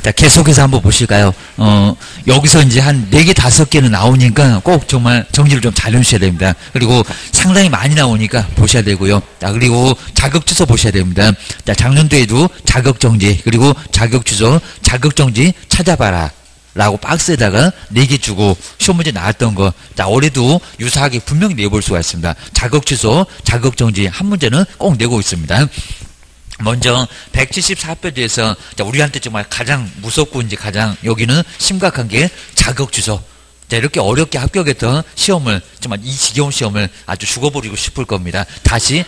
자, 계속해서 한번 보실까요? 여기서 이제 한 4개, 5개는 나오니까 꼭 정말 정리를 좀 잘 해주셔야 됩니다. 그리고 상당히 많이 나오니까 보셔야 되고요. 자, 그리고 자격 취소 보셔야 됩니다. 자, 작년도에도 자격 정지, 그리고 자격 취소, 자격 정지 찾아봐라. 라고 박스에다가 4개 주고 시험 문제 나왔던 거. 자, 올해도 유사하게 분명히 내볼 수가 있습니다. 자격 취소, 자격 정지 한 문제는 꼭 내고 있습니다. 먼저 174페이지에서 우리한테 정말 가장 무섭고 이제 가장 여기는 심각한 게 자격 취소. 자, 이렇게 어렵게 합격했던 시험을 정말 이 지겨운 시험을 아주 죽어버리고 싶을 겁니다. 다시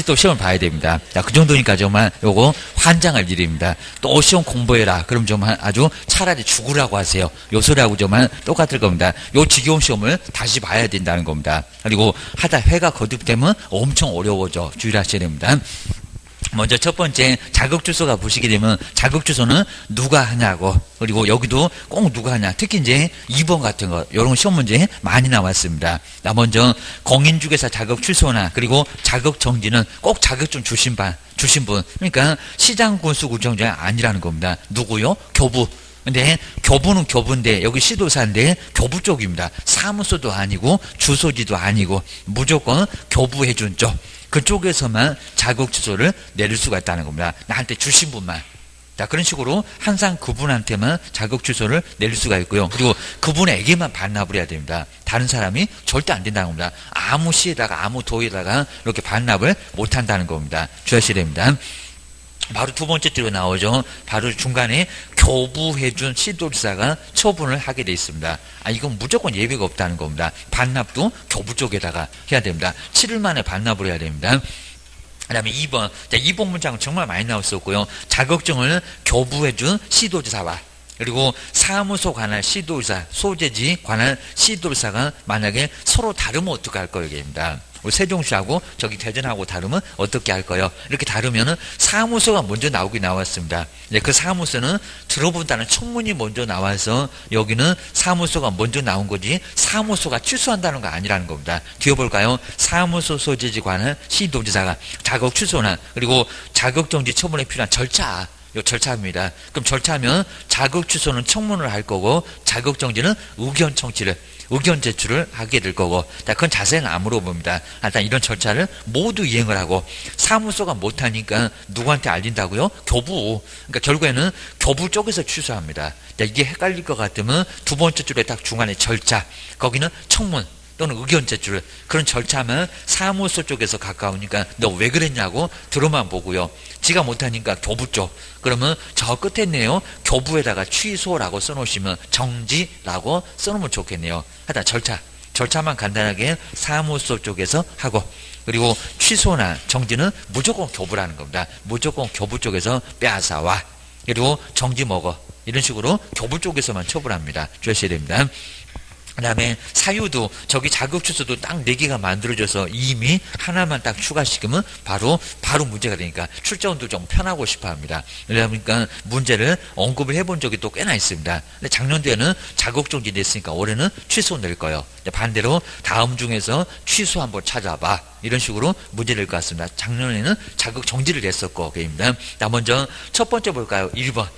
또 시험을 봐야 됩니다. 자, 그 정도니까 정말 요거 환장할 일입니다. 또 시험 공부해라. 그럼 정말 아주 차라리 죽으라고 하세요. 요 소리하고 정말 똑같을 겁니다. 요 지겨운 시험을 다시 봐야 된다는 겁니다. 그리고 하다 회가 거듭되면 엄청 어려워져. 주의하셔야 됩니다. 먼저 첫 번째 자격 취소가 보시게 되면 자격 취소는 누가 하냐고, 그리고 여기도 꼭 누가 하냐, 특히 이제 2번 같은 거 이런 시험 문제 많이 나왔습니다. 나 먼저 공인중개사 자격 취소나 그리고 자격 정지는 꼭 자격증 주신 분, 그러니까 시장군수구청장이 아니라는 겁니다. 누구요? 교부. 근데 교부는 교부인데 여기 시도사인데 교부 쪽입니다. 사무소도 아니고 주소지도 아니고 무조건 교부해준 쪽, 그쪽에서만 자격 취소를 내릴 수가 있다는 겁니다. 나한테 주신 분만. 자, 그런 식으로 항상 그분한테만 자격 취소를 내릴 수가 있고요. 그리고 그분에게만 반납을 해야 됩니다. 다른 사람이 절대 안 된다는 겁니다. 아무 시에다가 아무 도에다가 이렇게 반납을 못 한다는 겁니다. 주의하셔야 됩니다. 바로 두 번째 줄에 나오죠. 바로 중간에 교부해준 시도지사가 처분을 하게 돼 있습니다. 이건 무조건 예외가 없다는 겁니다. 반납도 교부 쪽에다가 해야 됩니다. 7일 만에 반납을 해야 됩니다. 그 다음에 2번. 자, 2번 문장은 정말 많이 나왔었고요. 자격증을 교부해준 시도지사와 그리고 사무소 관할 시도지사, 소재지 관할 시도지사가 만약에 서로 다르면 어떻게 할 거입니다. 세종시하고 저기 대전하고 다르면 어떻게 할 거예요? 이렇게 다르면은 사무소가 먼저 나오긴 나왔습니다. 그 사무소는 들어본다는 청문이 먼저 나와서 여기는 사무소가 먼저 나온 거지 사무소가 취소한다는 거 아니라는 겁니다. 뒤에 볼까요? 사무소 소재지 관할 시도지사가 자격 취소나 그리고 자격정지 처분에 필요한 절차, 요 절차입니다. 그럼 절차하면 자격 취소는 청문을 할 거고 자격 정지는 의견 제출을 하게 될 거고, 자, 그건 자세히는 안 물어봅니다. 일단 이런 절차를 모두 이행을 하고 사무소가 못하니까 누구한테 알린다고요? 교부. 그러니까 결국에는 교부 쪽에서 취소합니다. 자, 이게 헷갈릴 것 같으면 두 번째 줄에 딱 중간에 절차, 거기는 청문 또는 의견 제출, 그런 절차면 사무소 쪽에서 가까우니까 너 왜 그랬냐고 들어만 보고요. 지가 못하니까 교부 쪽, 그러면 저 끝에 있네요. 교부에다가 취소라고 써놓으시면 정지라고 써놓으면 좋겠네요. 하여튼 절차만 간단하게 사무소 쪽에서 하고, 그리고 취소나 정지는 무조건 교부라는 겁니다. 무조건 교부 쪽에서 빼앗아와, 그리고 정지 먹어, 이런 식으로 교부 쪽에서만 처분합니다. 주의하셔야 됩니다. 그 다음에 사유도 저기 자격 취소도 딱 4개가 만들어져서 이미 하나만 딱 추가시키면 바로 문제가 되니까 출제원도 좀 편하고 싶어 합니다. 그러니까 문제를 언급을 해본 적이 또 꽤나 있습니다. 근데 작년도에는 자격정지 냈으니까 올해는 취소 낼 거예요. 반대로 다음 중에서 취소 한번 찾아봐, 이런 식으로 문제 낼 것 같습니다. 작년에는 자격정지를 냈었고, 그입니다. 먼저 첫 번째 볼까요? 1번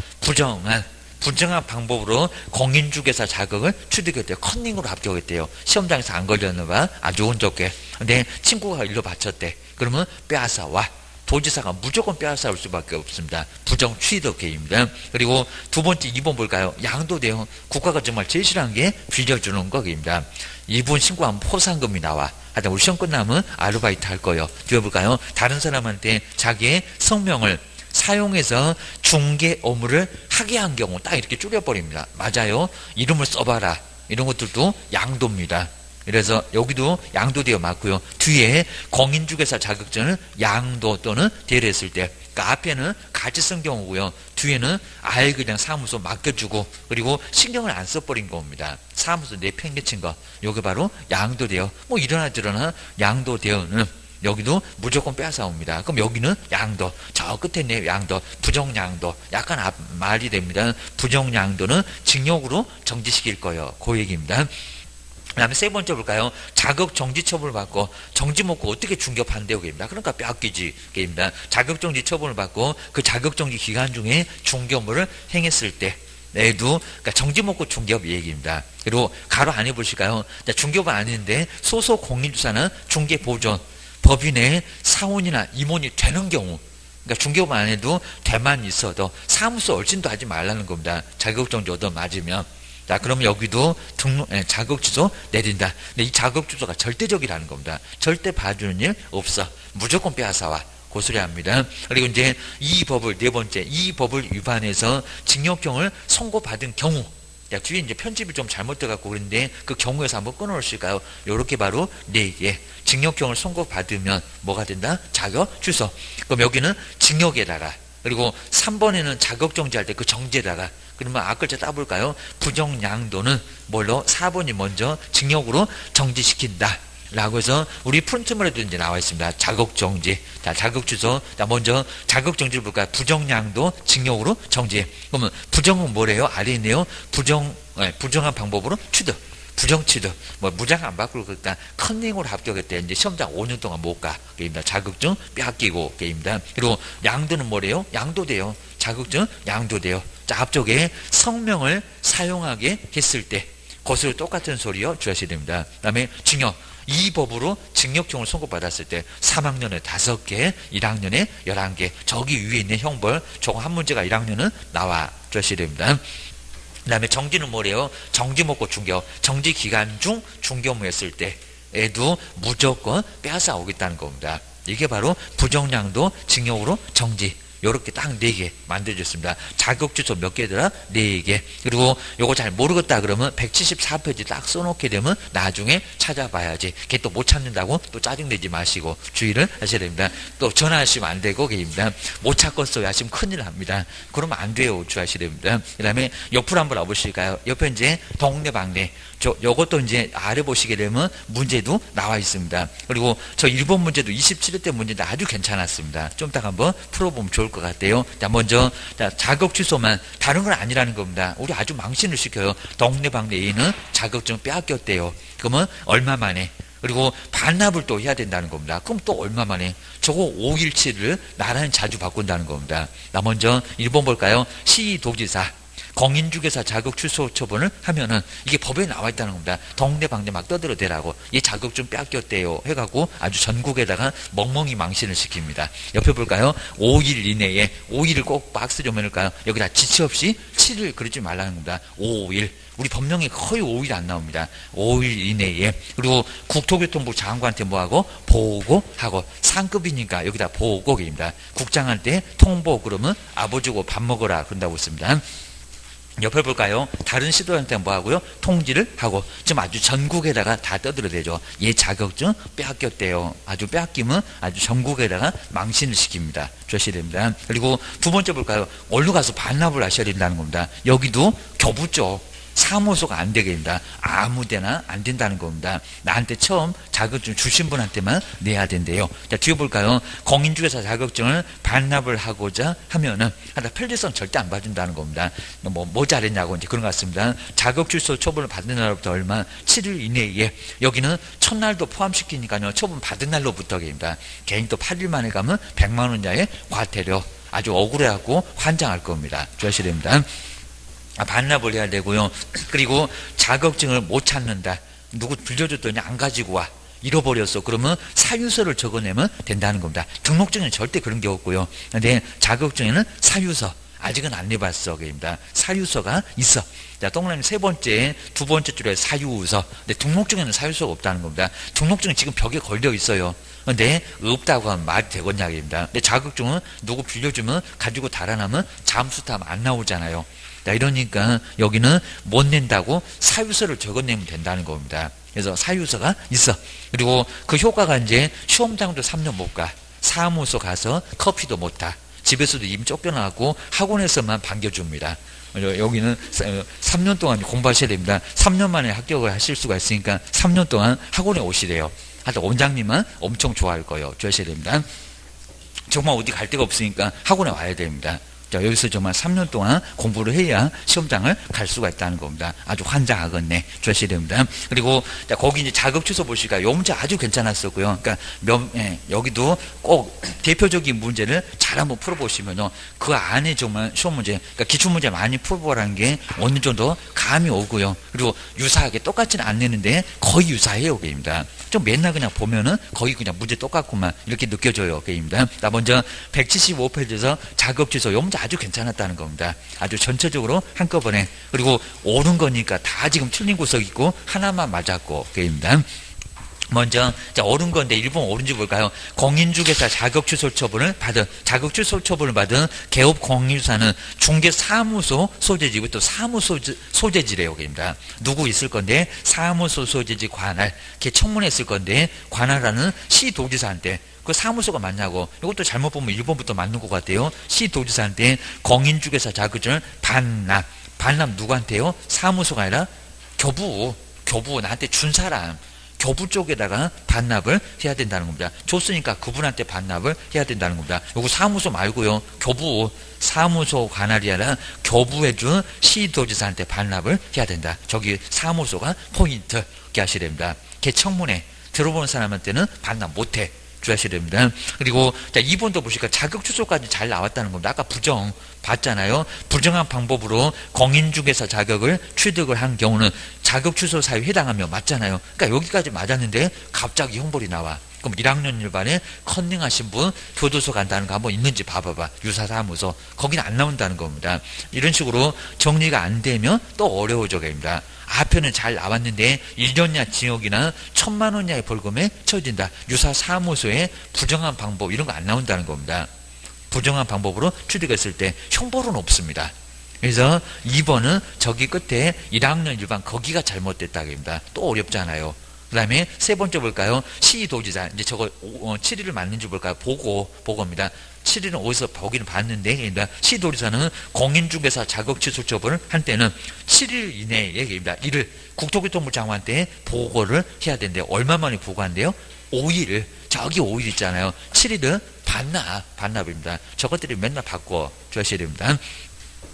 부정한 방법으로 공인중개사 자격을 취득했대요. 컨닝으로 합격했대요. 시험장에서 안 걸렸는가 아주 운 좋게. 근데 친구가 일로 바쳤대. 그러면 빼앗아와. 도지사가 무조건 빼앗아올 수밖에 없습니다. 부정 취득입니다. 그리고 두 번째 2번 볼까요? 양도돼요. 국가가 정말 제일 싫어하는 게 빌려주는 거입니다. 2번 신고하면 포상금이 나와. 하여튼 우리 시험 끝나면 아르바이트 할 거예요. 뒤에 볼까요? 다른 사람한테 자기의 성명을 사용해서 중개 업무를 하게 한 경우 딱 이렇게 줄여버립니다. 맞아요. 이름을 써봐라. 이런 것들도 양도입니다. 그래서 여기도 양도되어 맞고요. 뒤에 공인중개사 자격증을 양도 또는 대리했을 때, 그러니까 앞에는 같이 쓴 경우고요. 뒤에는 아예 그냥 사무소 맡겨주고 그리고 신경을 안 써버린 겁니다. 사무소 내팽개친 거. 요게 바로 양도되어. 이러나 저러나 양도되어는 여기도 무조건 빼앗아옵니다. 그럼 여기는 양도, 저 끝에 있네요. 양도, 부정양도, 약간 말이 됩니다. 부정양도는 징역으로 정지시킬 거예요. 그 얘기입니다. 그다음에 세 번째 볼까요? 자격 정지 처분을 받고 정지 먹고 어떻게 중개업한대요, 게임이다. 그러니까 빼앗기지, 게임이다. 자격 정지 처분을 받고 그 자격 정지 기간 중에 중개업무를 행했을 때. 내도 그러니까 정지 먹고 중개업 얘기입니다. 그리고 가로 안에 보실까요? 중개업은 아닌데 소속 공인주사는 중개 보존 법인의 사원이나 임원이 되는 경우, 그러니까 중개업 안 해도 돼만 있어도 사무소 얼씬도 하지 말라는 겁니다. 자격정지 얻어 맞으면. 자, 그러면 여기도 자격 취소 내린다. 근데 이 자격 취소가 절대적이라는 겁니다. 절대 봐주는 일 없어. 무조건 빼앗아와. 고소리 합니다. 그리고 이제 이 법을, 네 번째, 이 법을 위반해서 징역형을 선고받은 경우, 야, 뒤에 이제 편집이 좀 잘못돼갖고 그런데 그 경우에서 한번 끊어놓으실까요? 요렇게 바로 네 개. 징역형을 선고받으면 뭐가 된다? 자격 취소. 그럼 여기는 징역에다가, 그리고 3번에는 자격 정지할 때 그 정지에다가, 그러면 앞글자 따볼까요? 부정양도는 뭘로? 4번이 먼저 징역으로 정지시킨다. 라고 해서 우리 프린트물에도 이제 나와 있습니다. 자격정지. 자, 자격취소. 자, 먼저 자격정지를 볼까요? 부정양도 징역으로 정지. 그러면 부정은 뭐래요? 아래 있네요. 부정한 방법으로 취득. 부정취득. 뭐, 무장 안 받고, 그러니까 컨닝으로 합격했대. 이제 시험장 5년 동안 못 가. 게임다. 자격증 빼앗기고, 게임다. 그리고 양도는 뭐래요? 양도돼요. 자격증 양도돼요. 자, 앞쪽에 성명을 사용하게 했을 때. 그것으로 똑같은 소리요. 주하셔야 됩니다. 그 다음에 징역. 이 법으로 징역형을 선고받았을 때 3학년에 5개, 1학년에 11개. 저기 위에 있는 형벌, 저거 한 문제가 1학년은 나와 주셔야 됩니다. 그 다음에 정지는 뭐래요? 정지 먹고 중개업. 정지 기간 중 중개업무 했을 때에도 무조건 빼앗아 오겠다는 겁니다. 이게 바로 부정량도 징역으로 정지. 요렇게 딱 4개 만들어줬습니다. 자격 취소 몇 개더라? 4개. 그리고 요거 잘 모르겠다 그러면 174페이지 딱 써놓게 되면 나중에 찾아봐야지. 걔 또 못 찾는다고 또 짜증내지 마시고 주의를 하셔야 됩니다. 또 전화하시면 안 되고 걔입니다. 못 찾겠어요 하시면 큰일 납니다. 그러면 안 돼요. 주의하셔야 됩니다. 그 다음에 옆으로 한번 와보실까요? 옆에 이제 동네방네. 요것도 이제 아래 보시게 되면 문제도 나와 있습니다. 그리고 저 1번 문제도 27회 때 문제도 아주 괜찮았습니다. 좀 이따가 한번 풀어보면 좋을 것 같아요. 자, 먼저, 자격 취소만, 다른 건 아니라는 겁니다. 우리 아주 망신을 시켜요. 동네방네 A는 자격증 빼앗겼대요. 그러면 얼마 만에? 그리고 반납을 또 해야 된다는 겁니다. 그럼 또 얼마 만에? 저거 517을 나라는 자주 바꾼다는 겁니다. 나 먼저 1번 볼까요? 시도지사. 공인중개사 자격 취소 처분을 하면은 이게 법에 나와 있다는 겁니다. 동네방네 막 떠들어대라고 얘 자격증 빼앗겼대요 해갖고 아주 전국에다가 멍멍이 망신을 시킵니다. 옆에 볼까요? 5일 이내에 5일을 꼭 박스 좀 해놓을까요? 여기다 지체 없이 7일 그러지 말라는 겁니다. 5일. 우리 법령에 거의 5일 안 나옵니다. 5일 이내에. 그리고 국토교통부 장관한테 뭐하고? 보고하고. 상급이니까 여기다 보고입니다. 국장한테 통보 그러면 아버지고 밥 먹어라 그런다고 했습니다. 옆에 볼까요? 다른 시도한테 뭐 하고요? 통지를 하고. 지금 아주 전국에다가 다 떠들어대죠. 얘 자격증 빼앗겼대요. 아주 빼앗기면 아주 전국에다가 망신을 시킵니다. 주셔야 됩니다. 그리고 두 번째 볼까요? 얼른 가서 반납을 하셔야 된다는 겁니다. 여기도 교부죠. 사무소가 안 되게 됩니다. 아무 데나 안 된다는 겁니다. 나한테 처음 자격증 주신 분한테만 내야 된대요. 자, 뒤에 볼까요? 공인중개사 자격증을 반납을 하고자 하면은, 편리성 절대 안 봐준다는 겁니다. 뭐 잘했냐고 이제 그런 것 같습니다. 자격 취소 처분을 받는 날로부터 얼마? 7일 이내에. 여기는 첫날도 포함시키니까요. 처분 받은 날로부터입니다. 개인 또 8일 만에 가면 100만 원 이하의 과태료. 아주 억울해하고 환장할 겁니다. 주셔야 됩니다. 반납을 해야 되고요. 그리고 자격증을 못 찾는다. 누구 빌려줬더니 안 가지고 와. 잃어버렸어. 그러면 사유서를 적어내면 된다는 겁니다. 등록증에는 절대 그런 게 없고요. 근데 자격증에는 사유서. 아직은 안 내봤어. 그입니다. 사유서가 있어. 자, 동그라미 세 번째, 두 번째 줄에 사유서. 근데 등록증에는 사유서가 없다는 겁니다. 등록증은 지금 벽에 걸려 있어요. 근데 없다고 하면 말이 되겠냐입니다. 근데 자격증은 누구 빌려주면 가지고 달아나면 잠수타면 안 나오잖아요. 자, 이러니까 여기는 못 낸다고 사유서를 적어내면 된다는 겁니다. 그래서 사유서가 있어. 그리고 그 효과가 이제 시험장도 3년 못 가. 사무소 가서 커피도 못 타. 집에서도 이미 쫓겨나고 학원에서만 반겨줍니다. 여기는 3년 동안 공부하셔야 됩니다. 3년 만에 합격을 하실 수가 있으니까 3년 동안 학원에 오시래요. 하여튼 원장님은 엄청 좋아할 거예요. 주셔야 됩니다. 정말 어디 갈 데가 없으니까 학원에 와야 됩니다. 자, 여기서 정말 3년 동안 공부를 해야 시험장을 갈 수가 있다는 겁니다. 아주 환장하겠네. 주셔야 됩니다. 그리고 자, 거기 이제 자격 취소 보시니까 요 문제 아주 괜찮았었고요. 그러니까 여기도 꼭 대표적인 문제를 잘 한번 풀어보시면요. 그 안에 정말 시험 문제, 그러니까 기출문제 많이 풀어보라는 게 어느 정도 감이 오고요. 그리고 유사하게 똑같지는 않는데 거의 유사해요. 게임입니다. 좀 맨날 그냥 보면은 거의 그냥 문제 똑같구만 이렇게 느껴져요. 게임입니다. 나 먼저 175페이지에서 자격 취소 요 문제 아주 괜찮았다는 겁니다. 아주 전체적으로 한꺼번에. 그리고 옳은 거니까 다 지금 틀린 구석 있고 하나만 맞았고 게임입니다. 먼저 옳은 건데 1번 옳은지 볼까요? 공인중개사 자격 취소 처분을 받은 개업 공인사는 중개사무소 소재지고 또 사무소 소재지래요. 입니다. 누구 있을 건데 사무소 소재지 관할, 걔 청문회 있을 건데 관할하는 시도지사한테 그 사무소가 맞냐고. 이것도 잘못 보면 1번부터 맞는 것 같아요. 시도지사한테 공인중개사 자격증을 반납 누구한테요? 사무소가 아니라 교부 나한테 준 사람. 교부 쪽에다가 반납을 해야 된다는 겁니다. 줬으니까 그분한테 반납을 해야 된다는 겁니다. 요거 사무소 말고요. 교부, 사무소 관할이 아니라 교부해준 시도지사한테 반납을 해야 된다. 저기 사무소가 포인트. 이렇게 하셔야 됩니다. 걔 청문회 들어보는 사람한테는 반납 못해. 주셔야 됩니다. 그리고 자 2번도 보시니까 자격 취소까지 잘 나왔다는 겁니다. 아까 부정 봤잖아요. 부정한 방법으로 공인중개사 자격을 취득을 한 경우는 자격 취소 사유에 해당하며 맞잖아요. 그러니까 여기까지 맞았는데 갑자기 형벌이 나와. 그럼 1학년 일반에 컨닝하신 분 교도소 간다는 거 한번 있는지 봐봐봐. 유사사무소 거기는 안 나온다는 겁니다. 이런 식으로 정리가 안 되면 또 어려워져 갑니다. 앞에는 잘 나왔는데 1년이나 징역이나 1,000만 원 이하의 벌금에 처해진다. 유사사무소에 부정한 방법 이런 거 안 나온다는 겁니다. 부정한 방법으로 취득했을 때 형벌은 없습니다. 그래서 2번은 저기 끝에 1학년 일반 거기가 잘못됐다고 합니다. 또 어렵잖아요. 그 다음에 세 번째 볼까요? 시도지사. 이제 저거 7일을 맞는지 볼까요? 보고입니다. 7일은 어디서 보기는 봤는데, 그러니까 시도지사는 공인중개사 자격 취소 처분을 한 때는 7일 이내에 얘기입니다. 이를 국토교통부 장관한테 보고를 해야 된대요. 얼마 만에 보고한대요? 5일. 저기 5일 있잖아요. 7일은 반납입니다. 저것들이 맨날 바꿔 주셔야 됩니다.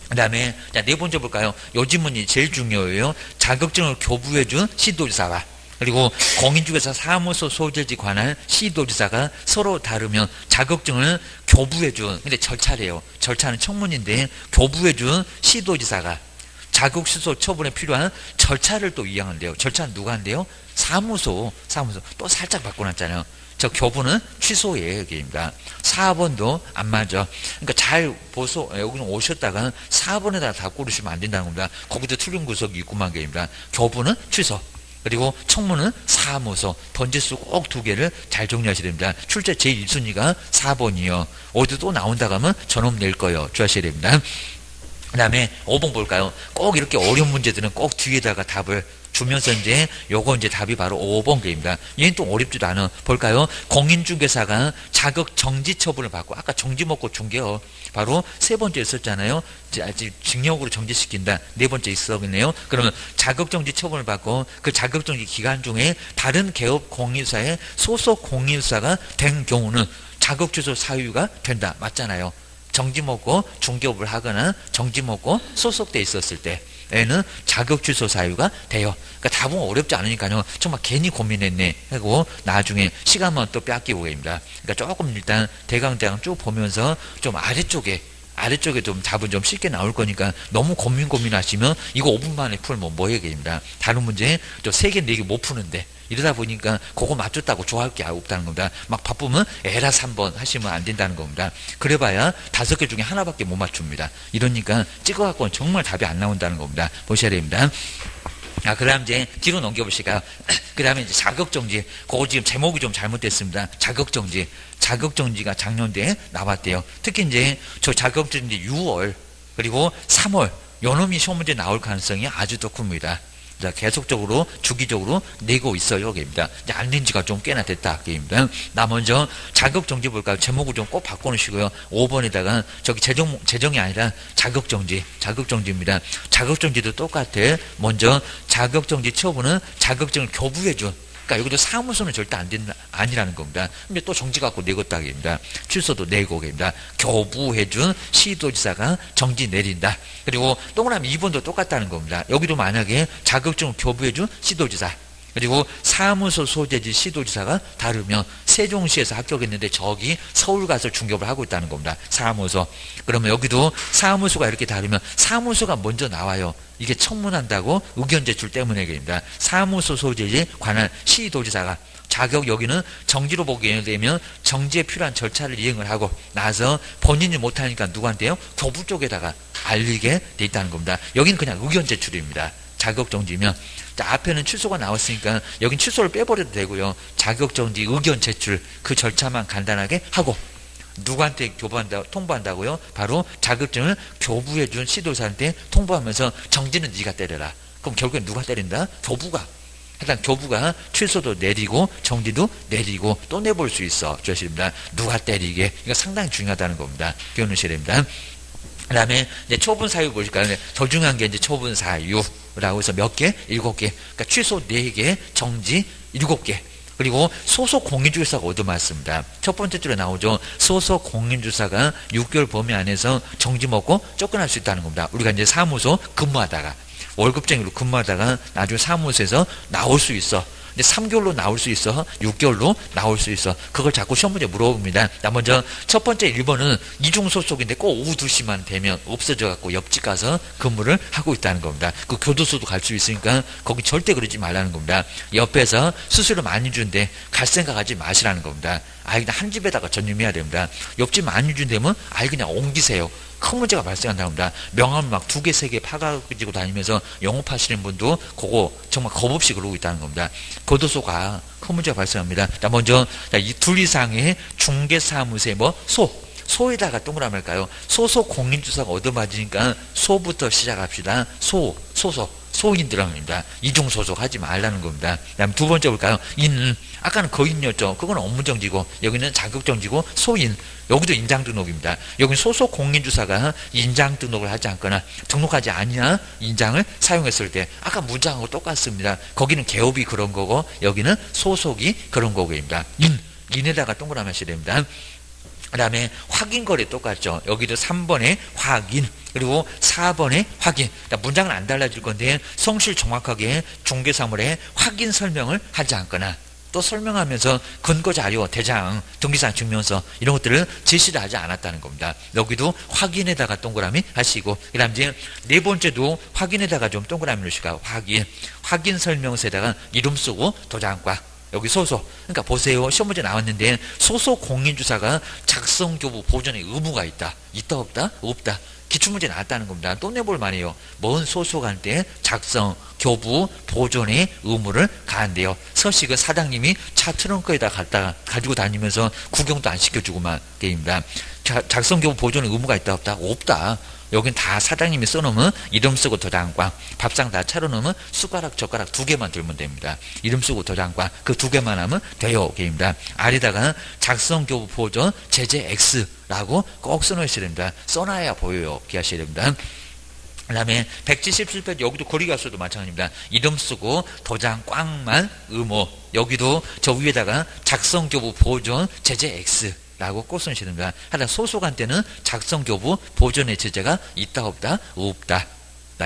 그 다음에 네 번째 볼까요? 요 지문이 제일 중요해요. 자격증을 교부해준 시도지사와 그리고 공인중개사 사무소 소재지 관할 시도지사가 서로 다르면 자격증을 교부해준, 근데 절차래요. 절차는 청문인데 교부해준 시도지사가 자격 취소 처분에 필요한 절차를 또 이양한대요. 절차는 누가 한대요? 사무소 또 살짝 바꿔놨잖아요. 저 교부는 취소예요. 여기입니다. 4번도 안 맞아. 그러니까 잘 보소. 여기는 오셨다가 4번에다 다 고르시면 안 된다는 겁니다. 거기도 틀린 구석이 있구만 게입니다. 교부는 취소. 그리고 청문은 사무소. 번지수 꼭 2개를 잘 정리하셔야 됩니다. 출제 제1순위가 4번이요. 어디도 또 나온다고 하면 전업 낼 거예요. 주하셔야 됩니다. 그 다음에 5번 볼까요? 꼭 이렇게 어려운 문제들은 꼭 뒤에다가 답을 주면서 이제 요거 이제 답이 바로 5번 게입니다. 얘는 또 어렵지도 않아. 볼까요? 공인중개사가 자격 정지 처분을 받고 아까 정지 먹고 중개요. 바로 세 번째 있었잖아요. 아직 징역으로 정지시킨다. 네 번째 있었겠네요. 그러면 자격 정지 처분을 받고 그 자격 정지 기간 중에 다른 개업 공인사의 소속 공인사가 된 경우는 자격 취소 사유가 된다. 맞잖아요. 정지 먹고 중개업을 하거나 정지 먹고 소속돼 있었을 때 에는 자격 취소 사유가 돼요. 그러니까 답은 어렵지 않으니까요. 정말 괜히 고민했네 하고 나중에 시간만 또 뺏기고 계십니다. 그러니까 조금 일단 대강 쭉 보면서 좀 아래쪽에 좀 답은 좀 쉽게 나올 거니까 너무 고민하시면 이거 5분 만에 풀면 뭐해 계십니다. 다른 문제 저 3개 4개 못 푸는데 이러다 보니까 그거 맞췄다고 좋아할 게 없다는 겁니다. 막 바쁘면 에라 3번 하시면 안 된다는 겁니다. 그래봐야 5개 중에 하나밖에 못 맞춥니다. 이러니까 찍어갖고는 정말 답이 안 나온다는 겁니다. 보셔야 됩니다. 그 다음 이제 뒤로 넘겨보실까요? 그 다음에 이제 자격정지. 그거 지금 제목이 좀 잘못됐습니다. 자격정지가 작년도에 나왔대요. 특히 이제 저 자격정지 6월 그리고 3월 요놈이 시험 문제 나올 가능성이 아주 더 큽니다. 자, 계속적으로 주기적으로 내고 있어요. 게임입니다. 안 낸 지가 좀 꽤나 됐다. 게임입니다. 나 먼저 자격정지 볼까요? 제목을 좀 꼭 바꿔놓으시고요. 5번에다가 저기 재정이 아니라 자격정지입니다. 자격정지도 똑같아. 먼저 자격정지 처분은 자격증을 교부해준 그러니까 여기도 사무소는 절대 안 된다, 아니라는 겁니다. 근데 또 정지 갖고 내겠다, 입니다. 취소도 내고, 입니다. 교부해준 시도지사가 정지 내린다. 그리고 동그라미 2번도 똑같다는 겁니다. 여기도 만약에 자격증을 교부해준 시도지사, 그리고 사무소 소재지 시도지사가 다르면 세종시에서 합격했는데 저기 서울 가서 중개업을 하고 있다는 겁니다. 사무소. 그러면 여기도 사무소가 이렇게 다르면 사무소가 먼저 나와요. 이게 청문한다고 의견 제출 때문에입니다. 사무소 소재지 관할 시도지사가 자격 여기는 정지로 보게 되면 정지에 필요한 절차를 이행을 하고 나서 본인이 못하니까 누구한테요? 교부 쪽에다가 알리게 돼 있다는 겁니다. 여기는 그냥 의견 제출입니다. 자격정지면. 자, 앞에는 취소가 나왔으니까 여긴 취소를 빼버려도 되고요. 자격정지 의견 제출 그 절차만 간단하게 하고 누구한테 통보한다고요? 바로 자격증을 교부해준 시도사한테 통보하면서 정지는 네가 때려라. 그럼 결국엔 누가 때린다? 교부가. 일단 교부가 취소도 내리고 정지도 내리고 또 내볼 수 있어. 주십니다. 누가 때리게. 이거 상당히 중요하다는 겁니다. 기억하셔야 됩니다. 그 다음에 이제 초분 사유 보실까요? 더 중요한 게 이제 초분 사유라고 해서 몇 개? 7개. 그러니까 취소 4개, 정지 7개. 그리고 소속 공인주사가 얻어맞습니다. 첫 번째 줄에 나오죠. 소속 공인주사가 6개월 범위 안에서 정지 먹고 쫓겨날 수 있다는 겁니다. 우리가 이제 사무소 근무하다가 월급쟁이로 근무하다가 나중에 사무소에서 나올 수 있어. 근데 3개월로 나올 수 있어. 6개월로 나올 수 있어. 그걸 자꾸 시험 문제 물어봅니다. 먼저 첫 번째 1번은 이중소속인데 꼭 오후 2시만 되면 없어져갖고 옆집 가서 근무를 하고 있다는 겁니다. 그 교도소도 갈 수 있으니까 거기 절대 그러지 말라는 겁니다. 옆에서 수수료 많이 준대 갈 생각하지 마시라는 겁니다. 아예 그냥 한 집에다가 전념해야 됩니다. 옆집 많이 준다면 아예 그냥 옮기세요. 큰 문제가 발생한다고 합니다. 명함을 막 2개, 3개 파가지고 다니면서 영업하시는 분도 그거 정말 겁없이 그러고 있다는 겁니다. 교도소가 큰 문제가 발생합니다. 자, 먼저 이 둘 이상의 중개사무소에 소에다가 동그라미 할까요? 소속 공인주사가 얻어맞으니까 소부터 시작합시다. 소속. 소인 들어갑니다. 이중소속 하지 말라는 겁니다. 그 다음 두 번째 볼까요? 아까는 거인이었죠. 그건 업무정지고 여기는 자격정지고 소인. 여기도 인장등록입니다. 여기는 소속 공인주사가 인장등록을 하지 않거나 등록하지 아니한 인장을 사용했을 때 아까 문장하고 똑같습니다. 거기는 개업이 그런 거고 여기는 소속이 그런 거고입니다. 인에다가 동그라미 하셔야 됩니다. 그 다음에 확인거래 똑같죠. 여기도 3번에 확인 그리고 4번에 확인. 문장은 안 달라질 건데 성실 정확하게 중개사물에 확인 설명을 하지 않거나 또 설명하면서 근거자료, 대장, 등기상 증명서 이런 것들을 제시를 하지 않았다는 겁니다. 여기도 확인에다가 동그라미 하시고 그 다음 이제 네 번째도 확인에다가 좀 동그라미 넣으실까요? 확인 설명서에다가 이름 쓰고 도장과 여기 소속. 그러니까 보세요. 시험 문제 나왔는데 소속 공인주사가 작성교부 보존의 의무가 있다. 있다 없다? 없다. 기출문제 나왔다는 겁니다. 또 내볼 만해요. 뭔 소속한테 작성, 교부, 보존의 의무를 가한대요. 서식은 사장님이 차 트렁크에다 가지고 다니면서 구경도 안 시켜주고만 게임입니다. 작성, 교부, 보존의 의무가 있다 없다? 없다. 여긴 다 사장님이 써놓으면 이름 쓰고 도장과 밥상 다 차려놓으면 숟가락 젓가락 2개만 들면 됩니다. 이름 쓰고 도장과 그 2개만 하면 돼요. 게임입니다. 아래다가 작성 교부 보존 제재 X라고 꼭 써놓으셔야 됩니다. 써놔야 보여요. 기하셔야 됩니다. 그 다음에 177페이지 여기도 거리가수도 마찬가지입니다. 이름 쓰고 도장 꽝만 의무. 여기도 저 위에다가 작성 교부 보존 제재 X 라고 꼭 쓰셔야 됩니다. 하여튼 소속한테는 작성교부 보존의 제재가 있다 없다? 없다.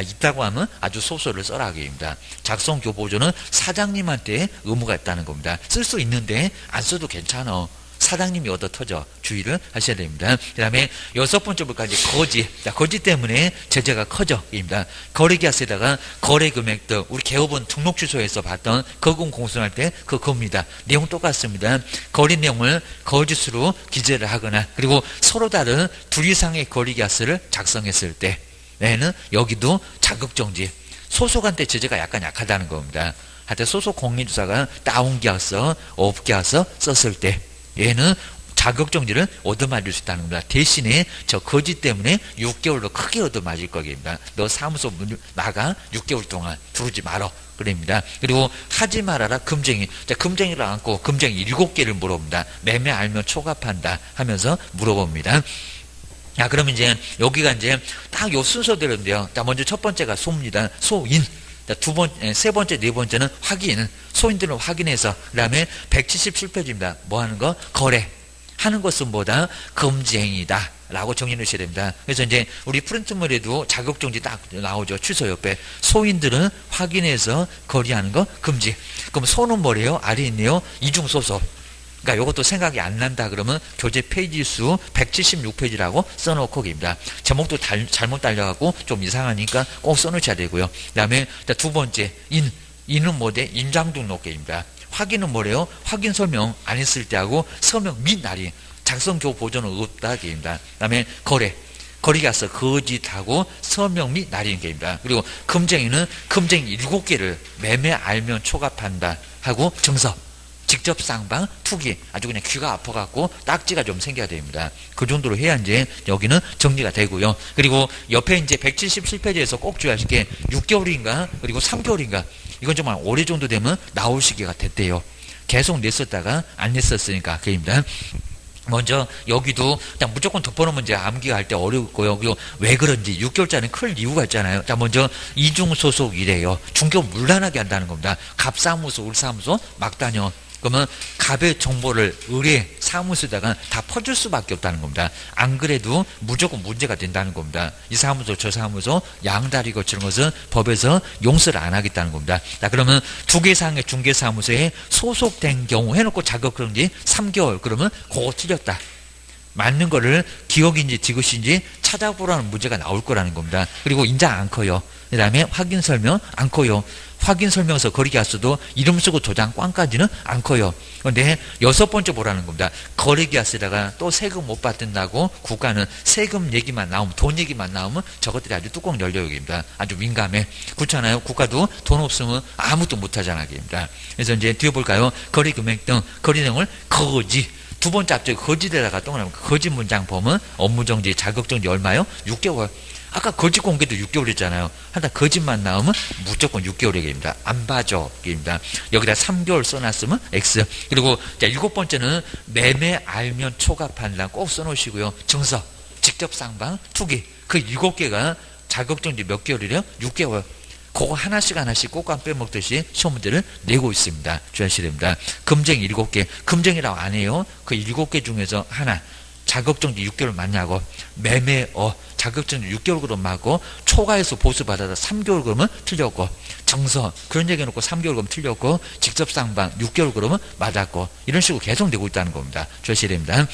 있다고 하면 아주 소소를 써라 하게입니다. 작성교부 보존은 사장님한테 의무가 있다는 겁니다. 쓸 수 있는데 안 써도 괜찮아. 사장님이 얻어 터져 주의를 하셔야 됩니다. 그 다음에 6번째 볼까 이제 거지. 거지 때문에 제재가 커져입니다. 거래계약서에다가 거래금액도 우리 개업원 등록 취소에서 봤던 거금 공소할 때 그겁니다. 내용 똑같습니다. 거래 내용을 거짓으로 기재를 하거나 그리고 서로 다른 둘 이상의 거래계약서를 작성했을 때에는 여기도 자격정지. 소속한테 제재가 약간 약하다는 겁니다. 하여튼 소속 공인주사가 다운계약서, 업계약서 썼을 때 얘는 자격정지를 얻어맞을 수 있다는 겁니다. 대신에 저 거짓 때문에 6개월로 크게 얻어맞을 거입니다. 너 사무소 문 나가 6개월 동안 들어오지 말어. 그럽니다. 그리고 하지 말아라 금쟁이. 자, 금쟁이를 안고 금쟁이 7개를 물어봅니다. 매매 알면 초과한다 하면서 물어봅니다. 그러면 이제 여기가 이제 딱 요 순서대로인데요. 자, 먼저 첫 번째가 소입니다. 소인. 세 번째, 네 번째는 확인. 소인들을 확인해서, 그 다음에 177페이지입니다. 뭐 하는 거? 거래. 하는 것은 뭐다? 금지행위다. 라고 정리해 놓으셔야 됩니다. 그래서 이제 우리 프린트물에도 자격정지 딱 나오죠. 취소 옆에. 소인들은 확인해서 거래하는 거 금지. 그럼 소는 뭐래요? 아래 있네요. 이중소속. 그러니까 이것도 생각이 안 난다 그러면 교재 페이지 수 176페이지라고 써놓고 계십니다. 제목도 잘못 달려가고 좀 이상하니까 꼭 써놓으셔야 되고요. 그 다음에 두 번째, 인은 뭐대? 인장등록계입니다. 확인은 뭐래요? 확인 설명 안 했을 때하고 서명 및 날이 작성교 보존은 없다 게입니다. 그 다음에 거래가서 거짓하고 서명 및 날인 게입니다. 그리고 금쟁이는 금쟁이 7개를 매매 알면 초과한다 하고 정서 직접 쌍방, 투기, 아주 그냥 귀가 아파갖고 딱지가 좀 생겨야 됩니다. 그 정도로 해야 이제 여기는 정리가 되고요. 그리고 옆에 이제 177페이지에서 꼭 주의하실 게 6개월인가, 그리고 3개월인가, 이건 정말 올해 정도 되면 나올 시기가 됐대요. 계속 냈었다가 안 냈었으니까, 그입니다. 먼저 여기도 그냥 무조건 덮어놓으면 이제 암기가 할 때 어렵고요. 그리고 왜 그런지 6개월짜리는 클 이유가 있잖아요. 자, 먼저 이중소속이래요. 중개업 물란하게 한다는 겁니다. 갑사무소, 을사무소 막 다녀. 그러면 갑의 정보를 의뢰 사무소에다가 다 퍼줄 수밖에 없다는 겁니다. 안 그래도 무조건 문제가 된다는 겁니다. 이 사무소 저 사무소 양다리 거치는 것은 법에서 용서를 안 하겠다는 겁니다. 자, 그러면 2개 이상의 중개사무소에 소속된 경우 해놓고 자격정지 3개월 그러면 그거 틀렸다. 맞는 거를 기억인지 지그시인지 찾아보라는 문제가 나올 거라는 겁니다. 그리고 인장 안 커요. 그 다음에 확인 설명 안 커요. 확인 설명서 거래계약서도 이름 쓰고 도장 꽝까지는 안 커요. 그런데 6번째 뭐라는 겁니다. 거래계약서에다가 또 세금 못 받는다고 국가는 세금 얘기만 나오면, 돈 얘기만 나오면 저것들이 아주 뚜껑 열려요. 입니다. 아주 민감해. 그렇잖아요. 국가도 돈 없으면 아무것도 못 하잖아요. 입니다. 그래서 이제 뒤에 볼까요? 거래 금액 등 거래 내용을 거짓. 두 번째 앞쪽에 거짓에다가 동그라미 거짓 문장 보면 업무정지, 자격정지 얼마요? 6개월. 아까 거짓 공개도 6개월 했잖아요. 하다 거짓만 나오면 무조건 6개월 얘기입니다. 안 봐줘. 얘기입니다. 여기다 3개월 써놨으면 X. 그리고 자, 7번째는 매매 알면 초과 판단 꼭 써놓으시고요. 정서, 직접 쌍방, 투기. 그 7개가 자격정지 몇 개월이래요? 6개월. 그거 하나씩 꼭 안 빼먹듯이 시험 문제를 내고 있습니다. 주의하셔야 됩니다. 금쟁이 7개. 금쟁이라고 안 해요. 그 7개 중에서 하나. 자격정지 6개월 맞냐고. 매매어 자격정지 6개월 그럼 맞고, 초과해서 보수받아서 3개월 그러면 틀렸고, 정서 그런 얘기 해놓고 3개월 그러면 틀렸고, 직접 쌍방 6개월 그러면 맞았고, 이런 식으로 계속 내고 있다는 겁니다. 주의하셔야 됩니다.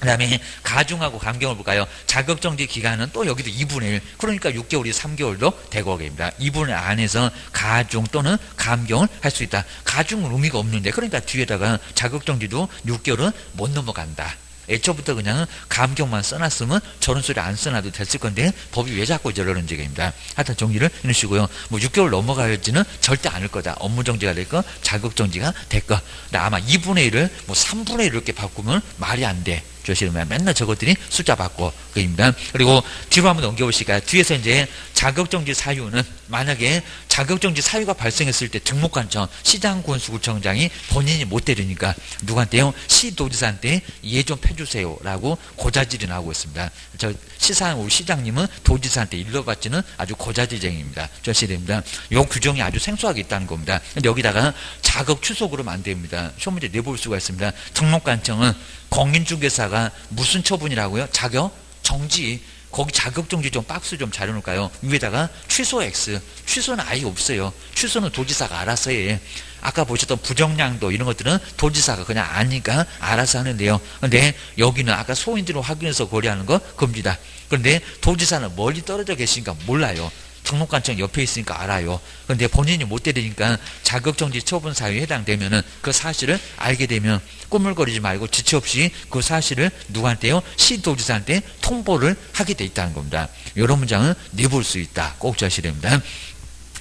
그 다음에 가중하고 감경을 볼까요? 자격정지 기간은 또 여기도 2분의 1. 그러니까 6개월이 3개월도 되고 계십니다. 2분의 1 안에서 가중 또는 감경을 할 수 있다. 가중은 의미가 없는데, 그러니까 뒤에다가 자격정지도 6개월은 못 넘어간다. 애초부터 그냥 감경만 써놨으면 저런 소리 안 써놔도 됐을 건데 법이 왜 자꾸 저러는지 입니다. 하여튼 정리를 해놓으시고요. 뭐 6개월 넘어가지는 절대 않을 거다. 업무정지가 될 거, 자격정지가 될 거. 아마 2분의 1을 뭐 3분의 1 이렇게 바꾸면 말이 안 돼. 조시면 맨날 저것들이 숫자 바꿔. 그입니다. 그리고 뒤로 한번 넘겨보실까요? 뒤에서 이제 자격정지 사유는, 만약에 자격정지 사유가 발생했을 때 등록관청, 시장군수구청장이 본인이 못 때리니까 누구한테요? 시도지사한테 이해 좀 해주세요 라고 고자질이 나오고 있습니다. 저 시사한 우리 시장님은 도지사한테 일러받지는 아주 고자질쟁입니다. 조시야 됩니다. 요 규정이 아주 생소하게 있다는 겁니다. 근데 여기다가 자격 취소 그러면 안 됩니다. 시험 문제 내볼 수가 있습니다. 등록관청은 공인중개사가 무슨 처분이라고요? 자격 정지. 거기 자격정지 좀 박스 좀 잘 해놓을까요? 위에다가 취소 X. 취소는 아예 없어요. 취소는 도지사가 알아서 해. 아까 보셨던 부정량도 이런 것들은 도지사가 그냥 아니까 알아서 하는데요. 그런데 여기는 아까 소인들을 확인해서 거래하는 거 금지다. 그런데 도지사는 멀리 떨어져 계시니까 몰라요. 등록관청 옆에 있으니까 알아요. 그런데 본인이 못 때리니까 자격정지 처분 사유에 해당되면은 그 사실을 알게 되면 꾸물거리지 말고 지체 없이 그 사실을 누구한테요? 시도지사한테 통보를 하게 돼 있다는 겁니다. 이런 문장은 내볼 수 있다. 꼭 주셔야 됩니다.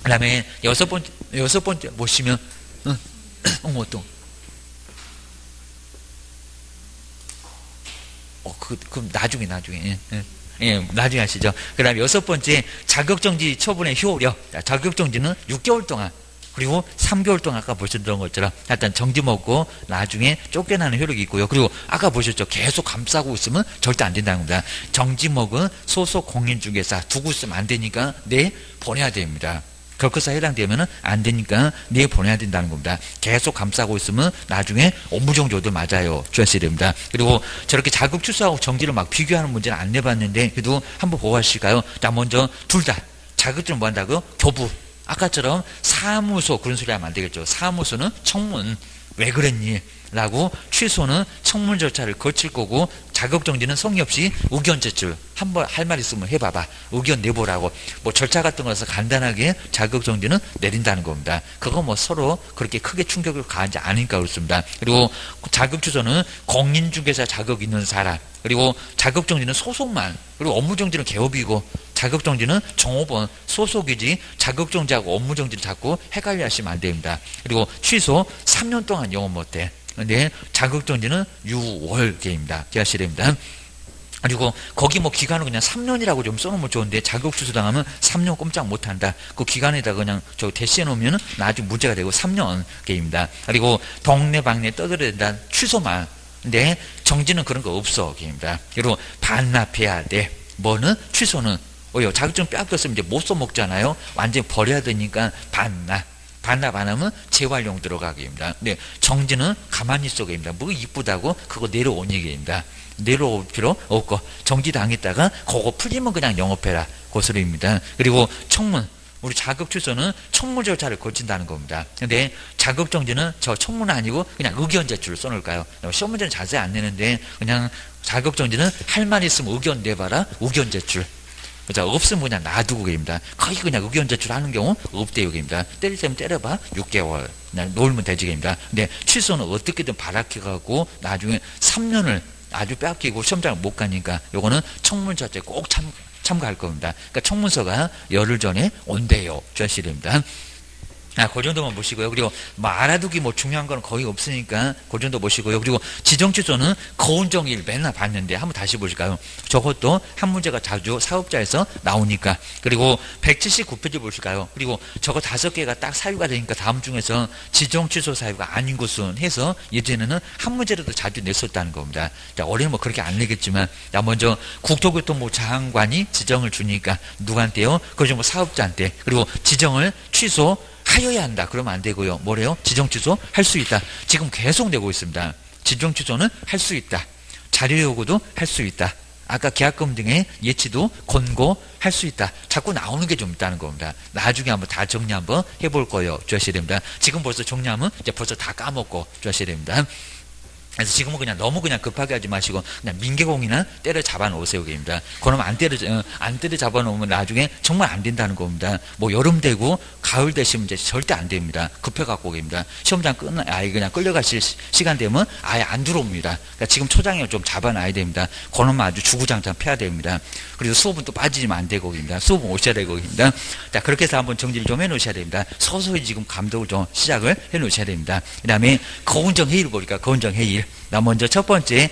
그 다음에 여섯 번째 보시면, 또. 그럼 나중에. 예, 나중에 하시죠. 그 다음에 6번째, 자격정지 처분의 효력. 자격정지는 6개월 동안, 그리고 3개월 동안 아까 보셨던 것처럼 일단 정지 먹고 나중에 쫓겨나는 효력이 있고요. 그리고 아까 보셨죠. 계속 감싸고 있으면 절대 안 된다는 겁니다. 정지 먹은 소속 공인중개사 두고 있으면 안 되니까 보내야 됩니다. 결커사 해당되면은 안 되니까 내일 보내야 된다는 겁니다. 계속 감싸고 있으면 나중에 업무정지도 맞아요. 주의하셔야 됩니다. 그리고 저렇게 자격 취소하고 정지를 막 비교하는 문제는 안 내봤는데 그래도 한번 보고 하실까요? 자, 먼저 둘 다 자격증 뭐 한다고요? 교부. 아까처럼 사무소 그런 소리 하면 안 되겠죠. 사무소는 청문. 왜 그랬니? 라고 취소는 청문 절차를 거칠 거고 자격정지는 성의 없이 의견 제출. 한번 할 말 있으면 해봐봐. 의견 내보라고. 뭐 절차 같은 거라서 간단하게 자격정지는 내린다는 겁니다. 그거 뭐 서로 그렇게 크게 충격을 가하지 않으니까 그렇습니다. 그리고 자격 취소는 공인중개사 자격 있는 사람. 그리고 자격정지는 소속만. 그리고 업무정지는 개업이고 자격정지는 종업원 소속이지 자격정지하고 업무정지를 자꾸 헷갈려 하시면 안 됩니다. 그리고 취소 3년 동안 영업 못해. 근데 자격정지는 6월계입니다. 기하셔야 됩니다. 그리고 거기 뭐 기간은 그냥 3년이라고 좀 써놓으면 좋은데 자격 취소 당하면 3년 꼼짝 못한다. 그 기간에다 그냥 저 대시해 놓으면 나중에 문제가 되고 3년계입니다. 그리고 동네 방네 떠들어야 된다. 취소만. 근데 정지는 그런 거 없어. 계입니다. 그리고 반납해야 돼. 뭐는? 취소는. 자격증 빼앗겼으면 이제 못 써먹잖아요. 완전히 버려야 되니까 반납. 반납 안 하면 재활용 들어가기입니다. 근데 정지는 가만히 있어 계입니다. 뭐 이쁘다고 그거 내려온 얘기입니다. 내려올 필요 없고 정지 당했다가 그거 풀리면 그냥 영업해라. 그 소리입니다. 그리고 청문. 우리 자격 취소는 청문 절차를 거친다는 겁니다. 근데 자격 정지는 저 청문은 아니고 그냥 의견 제출을 써놓을까요? 시험 문제는 자세히 안 내는데 그냥 자격 정지는 할 말 있으면 의견 내봐라. 의견 제출. 자, 없으면 그냥 놔두고 계입니다. 거의 그냥 의견 제출하는 경우 없대요, 계입니다. 때릴 때면 때려봐 6개월 그냥 놀면 되지, 계입니다. 근데 취소는 어떻게든 바라켜가고 나중에 3년을 아주 빼앗기고 시험장을 못 가니까 요거는 청문 자체에 꼭 참가할 겁니다. 그러니까 청문서가 열흘 전에 온대요. 주의하셔야 됩니다. 그 정도만 보시고요. 그리고 뭐 알아두기 뭐 중요한 건 거의 없으니까 그 정도 보시고요. 그리고 지정취소는 거운정일 맨날 봤는데 한번 다시 보실까요? 저것도 한 문제가 자주 사업자에서 나오니까. 그리고 179페이지 보실까요? 그리고 저거 5개가 딱 사유가 되니까 다음 중에서 지정취소 사유가 아닌 것은 해서 예전에는 한 문제라도 자주 냈었다는 겁니다. 자, 올해는 뭐 그렇게 안 내겠지만, 자, 먼저 국토교통부 장관이 지정을 주니까 누구한테요? 그죠, 뭐 사업자한테. 그리고 지정을 취소 하여야 한다. 그러면 안 되고요. 뭐래요? 지정 취소 할 수 있다. 지금 계속 내고 있습니다. 지정 취소는 할 수 있다. 자료 요구도 할 수 있다. 아까 계약금 등의 예치도 권고할 수 있다. 자꾸 나오는 게 좀 있다는 겁니다. 나중에 한번 다 정리 한번 해볼 거예요. 주의하셔야 됩니다. 지금 벌써 정리하면 이제 벌써 다 까먹고 주의하셔야 됩니다. 그래서 지금은 그냥 너무 그냥 급하게 하지 마시고 그냥 민계공이나 때려 잡아 놓으세요, 입니다. 그러면 안 때려 잡아 놓으면 나중에 정말 안 된다는 겁니다. 뭐 여름 되고 가을 되시면 이제 절대 안 됩니다. 급해 갖고 입니다. 시험장 아예 그냥 끌려가실 시간 되면 아예 안 들어옵니다. 그러니까 지금 초장에 좀 잡아 놔야 됩니다. 그러면 아주 주구장창 패야 됩니다. 그리고 수업은 또 빠지면 안 되고 입니다. 수업은 오셔야 되고 입니다. 자, 그렇게 해서 한번 정리를 좀 해 놓으셔야 됩니다. 서서히 지금 감독을 좀 시작을 해 놓으셔야 됩니다. 그다음에 거운정 회의를 보니까 거운정 회의. 나 먼저 첫 번째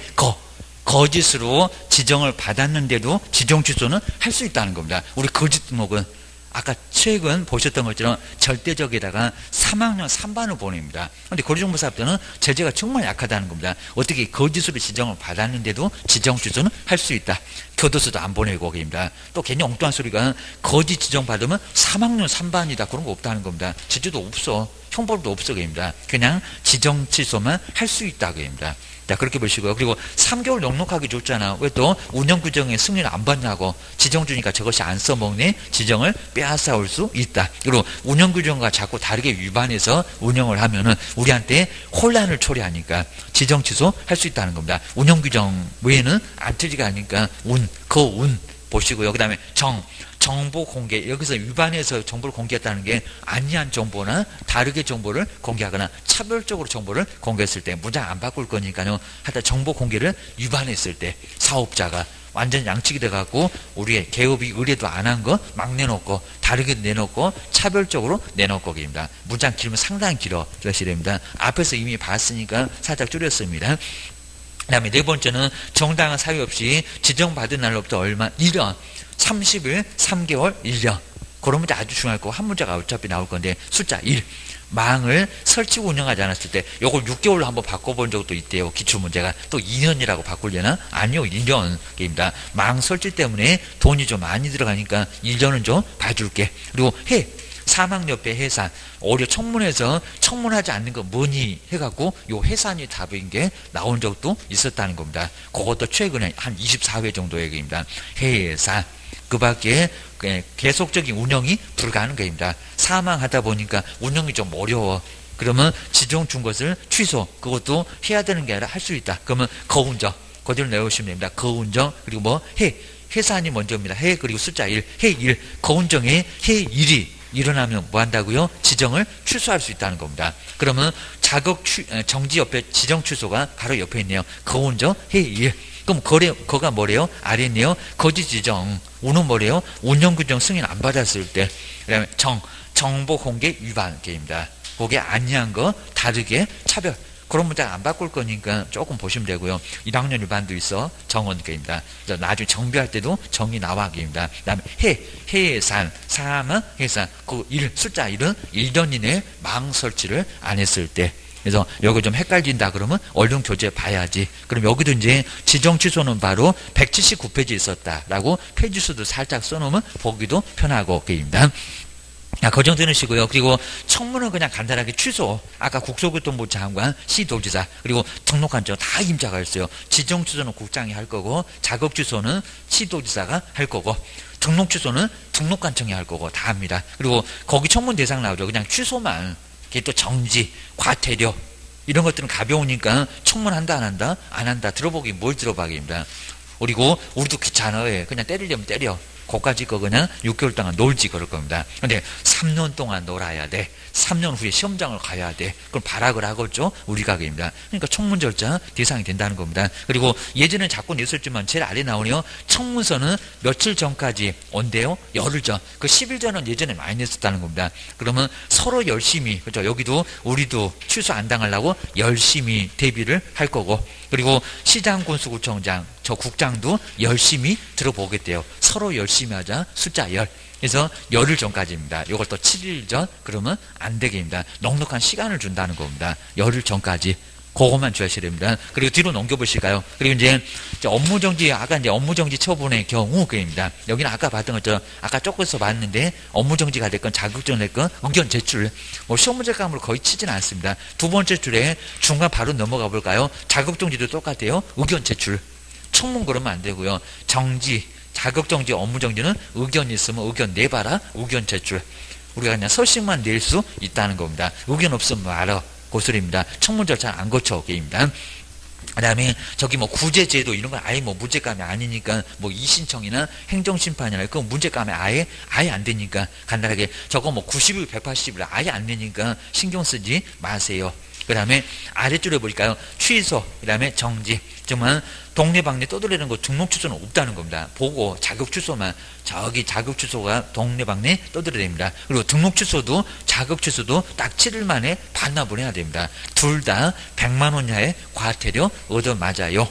거짓으로 지정을 받았는데도 지정 취소는 할 수 있다는 겁니다. 우리 거짓 등록은 아까 최근 보셨던 것처럼 절대적에다가 3학년 3반을 보냅니다. 그런데 고리정보사업자는 제재가 정말 약하다는 겁니다. 어떻게 거짓으로 지정을 받았는데도 지정 취소는 할 수 있다. 교도소도 안 보내고 계십니다. 또 괜히 엉뚱한 소리가 거짓 지정 받으면 3학년 3반이다. 그런 거 없다는 겁니다. 제재도 없어. 형벌도 없어 계십니다. 그냥 지정 취소만 할 수 있다 계십니다. 자, 그렇게 보시고요. 그리고 3개월 넉넉하게 줬잖아. 왜 또 운영규정의 승인을 안 받냐고. 지정 주니까 저것이 안 써먹네. 지정을 빼앗아 올 수 있다. 그리고 운영규정과 자꾸 다르게 위반해서 운영을 하면은 우리한테 혼란을 초래하니까 지정 취소 할 수 있다는 겁니다. 운영규정 외에는 안 틀리가 하니까 운 보시고요. 그 다음에 정보 공개. 여기서 위반해서 정보를 공개했다는 게 아니한 정보나 다르게 정보를 공개하거나 차별적으로 정보를 공개했을 때 문장 안 바꿀 거니까요. 하여튼 정보 공개를 위반했을 때 사업자가 완전 양측이 돼갖고 우리의 개업이 의뢰도 안 한 거 막 내놓고 다르게 내놓고 차별적으로 내놓고 입니다. 문장 길면 상당히 길어. 주셔야 됩니다. 앞에서 이미 봤으니까 살짝 줄였습니다. 그 다음에 네 번째는 정당한 사유 없이 지정받은 날로부터 얼마 1년 30일 3개월 1년 그런 문제 아주 중요할 거고 한 문제가 어차피 나올 건데 숫자 1 망을 설치고 운영하지 않았을 때 요걸 6개월로 한번 바꿔본 적도 있대요. 기출문제가 또 2년이라고 바꾸려나? 아니요, 1년입니다. 망 설치 때문에 돈이 좀 많이 들어가니까 1년은 좀 봐줄게. 그리고 사망 옆에 해산. 오히려 청문회에서 청문하지 않는 거 뭐니 해갖고 요 해산이 답인 게 나온 적도 있었다는 겁니다. 그것도 최근에 한 24회 정도의 얘기입니다. 해산. 그 밖에 계속적인 운영이 불가능한 겁니다. 사망하다 보니까 운영이 좀 어려워. 그러면 지정 준 것을 취소. 그것도 해야 되는 게 아니라 할 수 있다. 그러면 거운정. 그대로 내오시면 됩니다. 거운정. 그리고 뭐 해산이 먼저입니다. 해 그리고 숫자 1. 해일. 거운정에 해일이 일어나면 뭐 한다고요? 지정을 취소할 수 있다는 겁니다. 그러면 정지 옆에 지정 취소가 바로 옆에 있네요. 거운정 해일. 그럼 거가 뭐래요? 아래 있네요. 거지 지정. 우는 뭐래요? 운영규정 승인 안 받았을 때. 그다음에 정보 공개 위반 게입니다. 그게 아니한 거 다르게 차별. 그런 문장 안 바꿀 거니까 조금 보시면 되고요. 1학년 위반도 있어. 정원계입니다. 나중에 정비할 때도 정이 나와 계입니다. 그 다음에 해산, 사망, 해산. 그 숫자 1은 1년 이내에 망 설치를 안 했을 때. 그래서 여기 좀 헷갈린다 그러면 얼른 교재 봐야지. 그럼 여기도 이제 지정 취소는 바로 179페이지 있었다라고 페이지 수도 살짝 써놓으면 보기도 편하고 게입니다. 그 정도 넣으시고요. 그리고 청문은 그냥 간단하게 취소. 아까 국토교통부 장관, 시도지사, 그리고 등록한정 다 임자가 있어요. 지정 취소는 국장이 할 거고, 자격 취소는 시도지사가 할 거고, 등록 취소는 등록관청이 할 거고 다 합니다. 그리고 거기 청문 대상 나오죠. 그냥 취소만. 그게 또 정지, 과태료 이런 것들은 가벼우니까 청문한다 안 한다? 안 한다. 들어보기 뭘 들어봐기입니다. 그리고 우리도 귀찮아요. 그냥 때리려면 때려. 고까지 거 그냥 6개월 동안 놀지 그럴 겁니다. 근데 3년 동안 놀아야 돼. 3년 후에 시험장을 가야 돼. 그럼 발악을 하겠죠? 우리가 그입니다. 그러니까 청문 절차 대상이 된다는 겁니다. 그리고 예전에 자꾸 냈었지만 제일 아래 나오네요. 청문서는 며칠 전까지 온대요? 열흘 전. 그 10일 전은 예전에 많이 냈었다는 겁니다. 그러면 서로 열심히, 그렇죠? 여기도 우리도 취소 안 당하려고 열심히 대비를 할 거고, 그리고 시장 군수구청장, 저 국장도 열심히 들어보겠대요. 서로 열심히 하자. 숫자 열. 그래서 열흘 전까지입니다. 이걸 또 7일 전 그러면 안 되게입니다. 넉넉한 시간을 준다는 겁니다. 열흘 전까지. 그것만 주셔야 됩니다. 그리고 뒤로 넘겨보실까요? 그리고 이제 업무정지, 아까 이제 업무정지 처분의 경우 그입니다. 여기는 아까 봤던 거, 아까 조금서 봤는데 업무정지가 됐건 자격증 됐건 의견 제출. 뭐 시험 문제 감으로 거의 치지는 않습니다. 두 번째 줄에 중간 바로 넘어가 볼까요? 자격정지도 똑같아요. 의견 제출. 청문 그러면 안 되고요. 정지, 자격정지, 업무정지는 의견이 있으면 의견 내봐라. 의견 제출. 우리가 그냥 서식만 낼 수 있다는 겁니다. 의견 없으면 말아. 고소리입니다. 청문 절차는 안 거쳐 게입니다. 그 다음에 저기 뭐 구제제도 이런 건 아예 뭐 문제감이 아니니까 뭐 이신청이나 행정심판이나 그건 문제감이 아예 안 되니까 간단하게 저거 뭐 90일 180일 아예 안 되니까 신경 쓰지 마세요. 그 다음에 아래줄에 보니까요. 취소, 그 다음에 정지. 정말 동네방네 떠들리는 거 등록 취소는 없다는 겁니다. 보고 자격 취소만 저기 자격 취소가 동네방네 떠들어야 됩니다. 그리고 등록 취소도 자격 취소도 딱 7일 만에 반납을 해야 됩니다. 둘 다 100만 원 이하의 과태료 얻어 맞아요.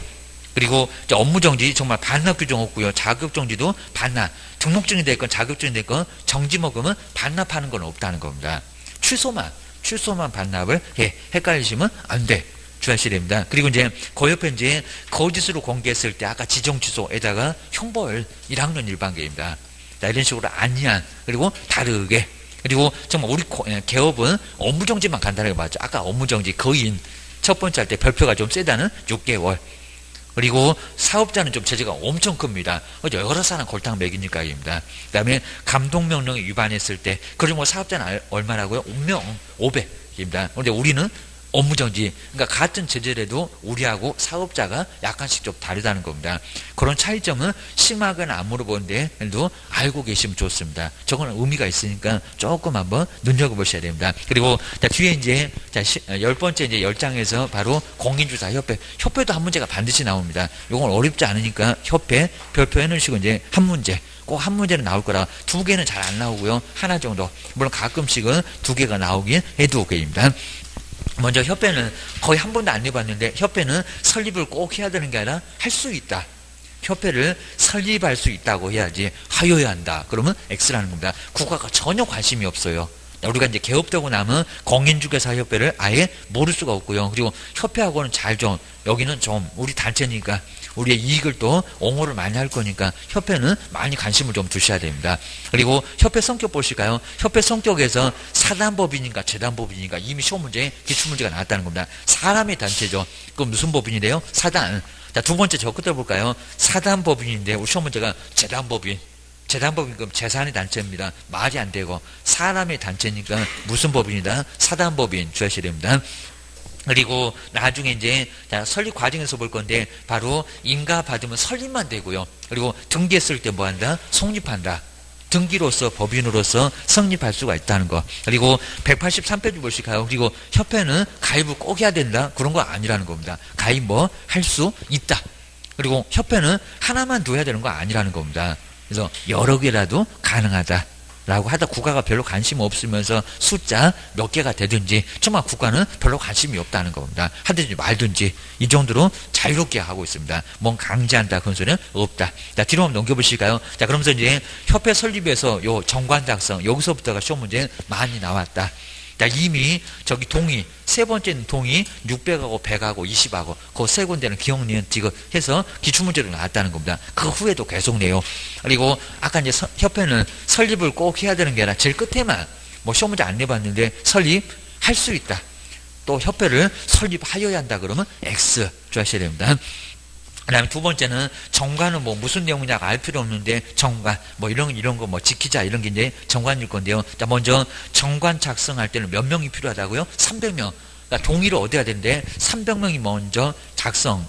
그리고 업무정지 정말 반납 규정 없고요. 자격정지도 반납. 등록증이 됐건 자격증이 됐건 정지 먹으면 반납하는 건 없다는 겁니다. 취소만 반납을 해. 헷갈리시면 안 돼. 주의하셔야 됩니다. 그리고 이제 그 옆에 이제 거짓으로 공개했을 때 아까 지정 취소에다가 형벌 1학년 일반계입니다. 이런 식으로 아니한 그리고 다르게 그리고 정말 우리 개업은 업무정지만 간단하게 봤죠. 아까 업무정지 거인 첫 번째 할 때 별표가 좀 세다는 6개월. 그리고 사업자는 좀 제재가 엄청 큽니다. 여러 사람 골탕 먹이니까입니다. 그 다음에 감독명령에 위반했을 때, 그리고 뭐 사업자는 얼마라고요? 500입니다. 그런데 우리는 업무정지, 그러니까 같은 제재라도 우리하고 사업자가 약간씩 좀 다르다는 겁니다. 그런 차이점은 심하게는 안 물어보는데 도 알고 계시면 좋습니다. 저거는 의미가 있으니까 조금 한번 눈여겨보셔야 됩니다. 그리고 뒤에 이제 10번째 이제 10장에서 바로 공인주사협회도 한 문제가 반드시 나옵니다. 이건 어렵지 않으니까 협회 별표 해놓으시고 이제 한 문제. 꼭 한 문제는 나올 거라. 두 개는 잘 안 나오고요. 하나 정도. 물론 가끔씩은 두 개가 나오긴 해도 오케이입니다. 먼저 협회는 거의 한 번도 안 해봤는데 협회는 설립을 꼭 해야 되는 게 아니라 할 수 있다. 협회를 설립할 수 있다고 해야지 하여야 한다. 그러면 X라는 겁니다. 국가가 전혀 관심이 없어요. 우리가 이제 개업되고 나면 공인중개사협회를 아예 모를 수가 없고요. 그리고 협회하고는 잘 좀, 여기는 좀 우리 단체니까 우리의 이익을 또 옹호를 많이 할 거니까 협회는 많이 관심을 좀 두셔야 됩니다. 그리고 협회 성격 보실까요? 협회 성격에서 사단법인인가 재단법인인가 이미 시험 문제에 기출문제가 나왔다는 겁니다. 사람의 단체죠. 그럼 무슨 법인이래요? 사단. 자, 두 번째 저 끝에 볼까요? 사단법인인데 우리 시험 문제가 재단법인. 재단법인 그럼 재산의 단체입니다. 말이 안 되고 사람의 단체니까 무슨 법인이다? 사단법인 주하셔야 됩니다. 그리고 나중에 이제 설립 과정에서 볼 건데 바로 인가 받으면 설립만 되고요. 그리고 등기했을 때 뭐 한다? 성립한다. 등기로서 법인으로서 성립할 수가 있다는 거. 그리고 183페이지 보실까요? 그리고 협회는 가입을 꼭 해야 된다? 그런 거 아니라는 겁니다. 가입 뭐 할 수 있다. 그리고 협회는 하나만 둬야 되는 거 아니라는 겁니다. 그래서 여러 개라도 가능하다. 라고 하다 국가가 별로 관심 없으면서 숫자 몇 개가 되든지 정말 국가는 별로 관심이 없다는 겁니다. 하든지 말든지 이 정도로 자유롭게 하고 있습니다. 뭔 강제한다 그런 소리는 없다. 자, 뒤로 한번 넘겨보실까요? 자, 그러면서 이제 협회 설립에서 요 정관 작성 여기서부터가 시험 문제 많이 나왔다. 자, 이미 저기 동의 세 번째는 동의 600하고 100하고 20하고 그 세 군데는 기억 니은 지금 해서 기출문제로 나왔다는 겁니다. 그 후에도 계속 내요. 그리고 아까 이제 협회는 설립을 꼭 해야 되는 게 아니라 제일 끝에만 뭐 시험 문제 안 내봤는데 설립할 수 있다. 또 협회를 설립하여야 한다 그러면 X 주하셔야 됩니다. 그 다음에 두 번째는 정관은 뭐 무슨 내용이냐 알 필요 없는데 정관 뭐 이런 거 뭐 지키자 이런 게 이제 정관일 건데요. 자, 먼저 정관 작성할 때는 몇 명이 필요하다고요? 300명. 그러니까 동의를 얻어야 되는데 300명이 먼저